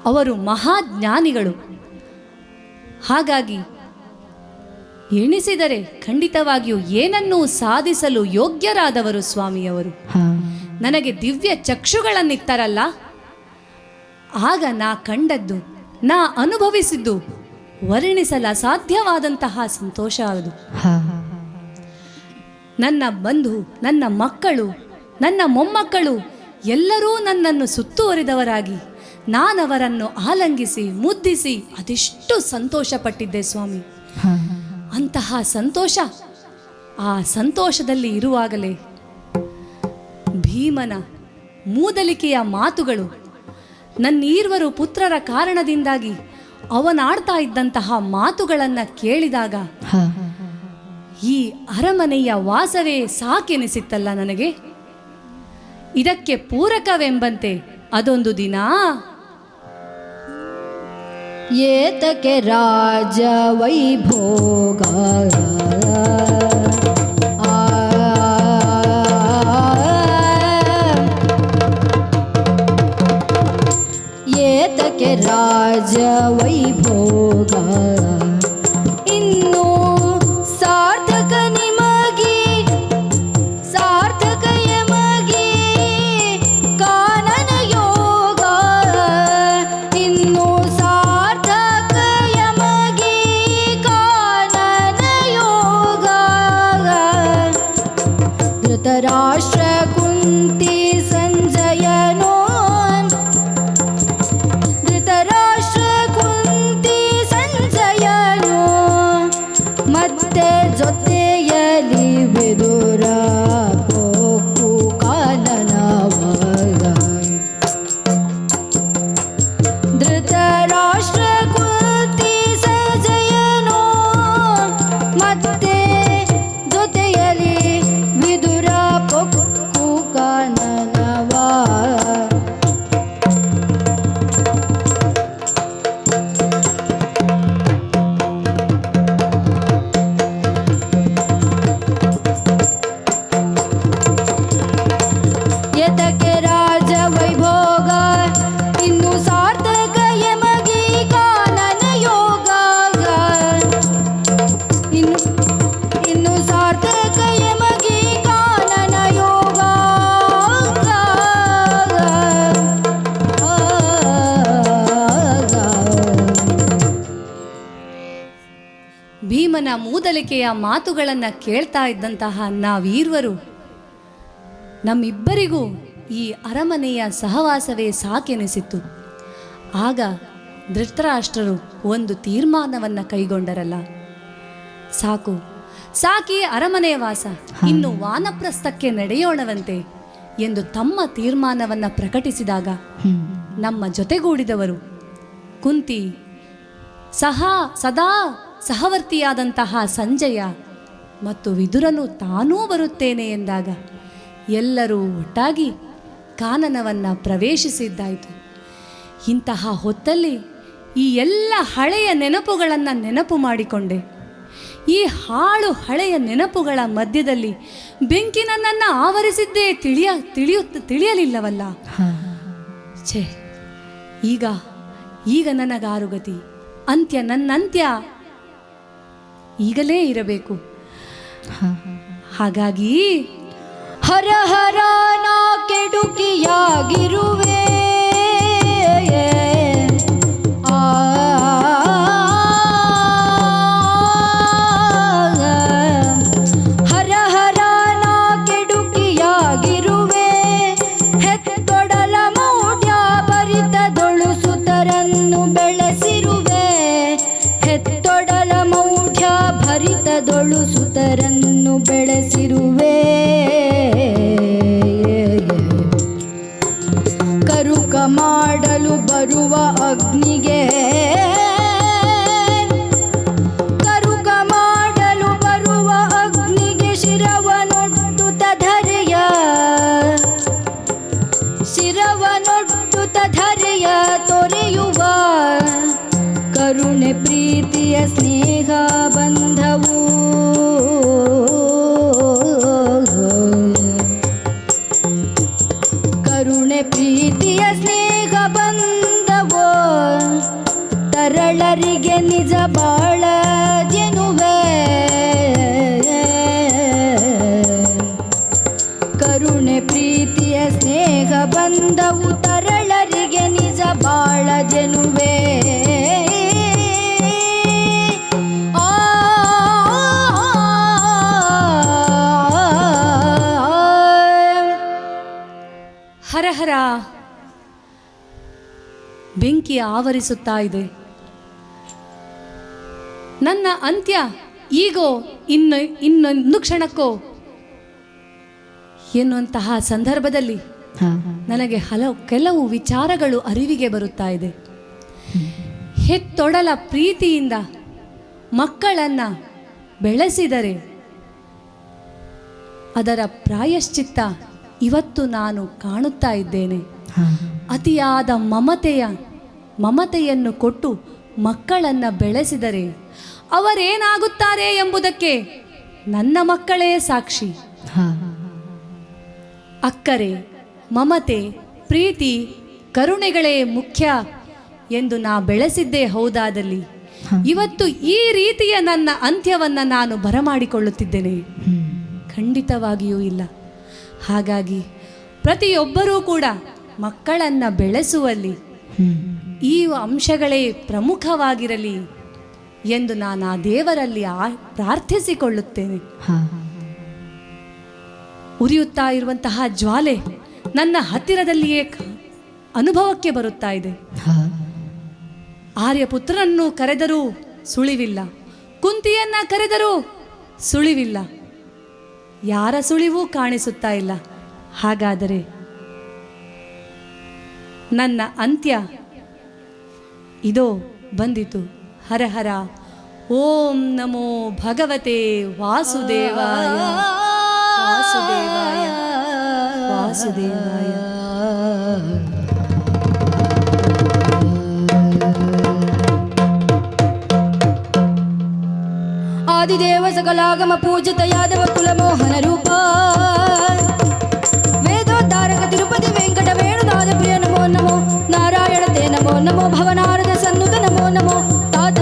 ಅವರು ಮಹಾಜ್ಞಾನಿಗಳು. ಹಾಗಾಗಿ ಎಣಿಸಿದರೆ ಖಂಡಿತವಾಗಿಯೂ ಏನನ್ನೂ ಸಾಧಿಸಲು ಯೋಗ್ಯರಾದವರು ಸ್ವಾಮಿಯವರು. ನನಗೆ ದಿವ್ಯ ಚಕ್ಷುಗಳನ್ನಿತ್ತರಲ್ಲ, ಆಗ ನಾ ಕಂಡದ್ದು, ನಾ ಅನುಭವಿಸಿದ್ದು ವರ್ಣಿಸಲು ಅಸಾಧ್ಯವಾದಂತಹ ಸಂತೋಷ ಅದು. ನನ್ನ ಬಂಧು, ನನ್ನ ಮಕ್ಕಳು, ನನ್ನ ಮೊಮ್ಮಕ್ಕಳು ಎಲ್ಲರೂ ನನ್ನನ್ನು ಸುತ್ತುವರಿದವರಾಗಿ ನಾನವರನ್ನು ಆಲಂಗಿಸಿ ಮುದ್ದಿಸಿ ಅದೆಷ್ಟು ಸಂತೋಷಪಟ್ಟಿದ್ದೆ ಸ್ವಾಮಿ. ಅಂತಹ ಸಂತೋಷ, ಆ ಸಂತೋಷದಲ್ಲಿ ಇರುವಾಗಲೇ ಭೀಮನ ಮೂದಲಿಕೆಯ ಮಾತುಗಳು, ನನ್ನೀರ್ವರು ಪುತ್ರರ ಕಾರಣದಿಂದಾಗಿ ಅವನಾಡ್ತಾ ಇದ್ದಂತಹ ಮಾತುಗಳನ್ನು ಕೇಳಿದಾಗ ಈ ಅರಮನೆಯ ವಾಸವೇ ಸಾಕೆನಿಸಿತ್ತಲ್ಲ ನನಗೆ. ಇದಕ್ಕೆ ಪೂರಕವೆಂಬಂತೆ ಅದೊಂದು ದಿನ ಏತಕ್ಕೆ ರಾಜ ವೈಭೋಗ ಏತಕ್ಕೆ ರಾಜ ವೈಭೋಗ ಇನ್ನು ಸಾರ್ಥಕ ನಿಮಗೆ ಸಾರ್ಥಕ ಯಮಗೆ ಕಾನನ ಯೋಗ ಇನ್ನು ಸಾರ್ಥಕ ಯಮಗೆ ಕಾನನ ಯೋಗ ಧೃತರಾಷ್ಟ್ರ ಕುಂತಿ ಸಂಜಯನೋ ಧೃತರಾಷ್ಟ್ರ ಕುಂತಿ ಸಂಜಯನೋ ಭೀಮನ ಮೂದಲಿಕೆಯ ಮಾತುಗಳನ್ನು ಕೇಳ್ತಾ ಇದ್ದಂತಹ ನಾವೀರ್ವರು ನಮ್ಮಿಬ್ಬರಿಗೂ ಈ ಅರಮನೆಯ ಸಹವಾಸವೇ ಸಾಕೆನಿಸಿತ್ತು. ಆಗ ಧೃತರಾಷ್ಟ್ರರು ಒಂದು ತೀರ್ಮಾನವನ್ನು ಕೈಗೊಂಡರಲ್ಲ, ಸಾಕು ಸಾಕಿ ಅರಮನೆಯ ವಾಸ, ಇನ್ನು ವಾನಪ್ರಸ್ಥಕ್ಕೆ ನಡೆಯೋಣವಂತೆ ಎಂದು ತಮ್ಮ ತೀರ್ಮಾನವನ್ನು ಪ್ರಕಟಿಸಿದಾಗ ನಮ್ಮ ಜೊತೆಗೂಡಿದವರು ಕುಂತಿ, ಸದಾ ಸಹವರ್ತಿಯಾದಂತಹ ಸಂಜಯ ಮತ್ತು ವಿದುರನು ತಾನೂ ಬರುತ್ತೇನೆ ಎಂದಾಗ ಎಲ್ಲರೂ ಒಟ್ಟಾಗಿ ಕಾನನವನ್ನು ಪ್ರವೇಶಿಸಿದ್ದಾಯಿತು. ಇಂತಹ ಹೊತ್ತಲ್ಲಿ ಈ ಎಲ್ಲ ಹಳೆಯ ನೆನಪುಗಳನ್ನು ನೆನಪು ಮಾಡಿಕೊಂಡೆ. ಈ ಹಾಳು ಹಳೆಯ ನೆನಪುಗಳ ಮಧ್ಯದಲ್ಲಿ ಬೆಂಕಿ ನನ್ನನ್ನು ಆವರಿಸಿದ್ದೇ ತಿಳಿಯಲಿಲ್ಲವಲ್ಲ. ಛೇ, ಈಗ ನನಗಾರುಗತಿ, ನನ್ನಂತ್ಯ ಈಗಲೇ ಇರಬೇಕು. ಹಾಗಾಗಿ ಹರ ಹರ ನಾ ಕೆಡುಕಿಯಾಗಿರುವೆ, ಹರ ಹರ ನಾ ಕೆಡುಕಿಯಾಗಿರುವೆ, ಹೆತ್ತೊಡಲ ಮೌಢ್ಯ ಭರಿತದೊಳು ಸುತರನ್ನು ಬೆಳೆಸಿರುವೆ, ಹೆತ್ತೊಡಲ ಮೌಢ್ಯ ಭರಿತದೊಳು ಸುತರನ್ನು ಬೆಳೆಸಿರುವೆ. ಕರುಕ ಮಾಡಲು ಬರುವ ಅಗ್ನಿಗೆ, ಕರುಕ ಮಾಡಲು ಬರುವ ಅಗ್ನಿಗೆ ಶಿರವನೊಡ್ಡುತ್ತ ಧರೆಯ ತೊರೆಯುವ ಕರುಣೆ ಪ್ರೀತಿಯ ಸ್ನೇಹ ಬಂಧವು. ಕರುಣೆ ಪ್ರೀತಿಯ ಸ್ನೇಹ ಬಂಧವೋ ತರಳರಿಗೆ ನಿಜ ಬಾಳ ಜನುವೆ. ಕರುಣೆ ಪ್ರೀತಿಯ ಸ್ನೇಹ ಬಂಧವು ತರಳರಿಗೆ ನಿಜ ಬಾಳ ಜನುವೆ. ಹರಹರ ಬೆಂಕಿ ಆವರಿಸುತ್ತಾ ಇದೆ. ನನ್ನ ಅಂತ್ಯ ಈಗೋ ಇನ್ನೊಂದು ಕ್ಷಣಕ್ಕೋ ಎನ್ನುವಂತಹ ಸಂದರ್ಭದಲ್ಲಿ ನನಗೆ ಕೆಲವು ವಿಚಾರಗಳು ಅರಿವಿಗೆ ಬರುತ್ತಾ ಇದೆ. ಹೆತ್ತೊಡಲ ಪ್ರೀತಿಯಿಂದ ಮಕ್ಕಳನ್ನು ಬೆಳೆಸಿದರೆ ಅದರ ಪ್ರಾಯಶ್ಚಿತ್ತ ಇವತ್ತು ನಾನು ಕಾಣುತ್ತಾ ಇದ್ದೇನೆ. ಅತಿಯಾದ ಮಮತೆಯನ್ನು ಕೊಟ್ಟು ಮಕ್ಕಳನ್ನು ಬೆಳೆಸಿದರೆ ಅವರೇನಾಗುತ್ತಾರೆ ಎಂಬುದಕ್ಕೆ ನನ್ನ ಮಕ್ಕಳೇ ಸಾಕ್ಷಿ. ಅಕ್ಕರೆ, ಮಮತೆ, ಪ್ರೀತಿ, ಕರುಣೆಗಳೇ ಮುಖ್ಯ ಎಂದು ನಾ ಬೆಳೆಸಿದ್ದೇ ಹೌದಾದಲ್ಲಿ ಇವತ್ತು ಈ ರೀತಿಯ ನನ್ನ ಅಂತ್ಯವನ್ನು ನಾನು ಬರಮಾಡಿಕೊಳ್ಳುತ್ತಿದ್ದೇನೆ? ಖಂಡಿತವಾಗಿಯೂ ಇಲ್ಲ. ಹಾಗಾಗಿ ಪ್ರತಿಯೊಬ್ಬರೂ ಕೂಡ ಮಕ್ಕಳನ್ನು ಬೆಳೆಸುವಲ್ಲಿ ಈ ಅಂಶಗಳೇ ಪ್ರಮುಖವಾಗಿರಲಿ ಎಂದು ನಾನು ಆ ದೇವರಲ್ಲಿ ಪ್ರಾರ್ಥಿಸಿಕೊಳ್ಳುತ್ತೇನೆ. ಉರಿಯುತ್ತಾ ಇರುವಂತಹ ಜ್ವಾಲೆ ನನ್ನ ಹತ್ತಿರದಲ್ಲಿಯೇ ಅನುಭವಕ್ಕೆ ಬರುತ್ತಾ ಇದೆ. ಆರ್ಯಪುತ್ರನನ್ನು ಕರೆದರೂ ಸುಳಿವಿಲ್ಲ, ಕುಂತಿಯನ್ನ ಕರೆದರೂ ಸುಳಿವಿಲ್ಲ, ಯಾರ ಸುಳಿವೂ ಕಾಣಿಸುತ್ತಾ ಇಲ್ಲ. ಹಾಗಾದರೆ ನನ್ನ ಅಂತ್ಯ ಇದೋ ಬಂದಿತು. ಹರಹರ. ಓಂ ನಮೋ ಭಗವತೆ ವಾಸುದೇವಾಯ. ವಾಸುದೇವಾಯ ವಾಸುದೇವಾಯ. ಆದಿದೇವ ಸಕಲಾಗಮ ಪೂಜಿತ ಯಾದವ ಕುಲ ಮೋಹನ ರೂಪ, ವೇದೋದ್ಧಾರಕ ತಿರುಪತಿ ವೆಂಕಟ ವೇಣುನಾಥ ಪ್ರಿಯ ನಮೋ ನಮೋ. ನಾರಾಯಣ ತೇ ನಮೋ ನಮೋ. ಭವನಾರದ ಸನ್ನುತ ನಮೋ ನಮೋ. ತಾತ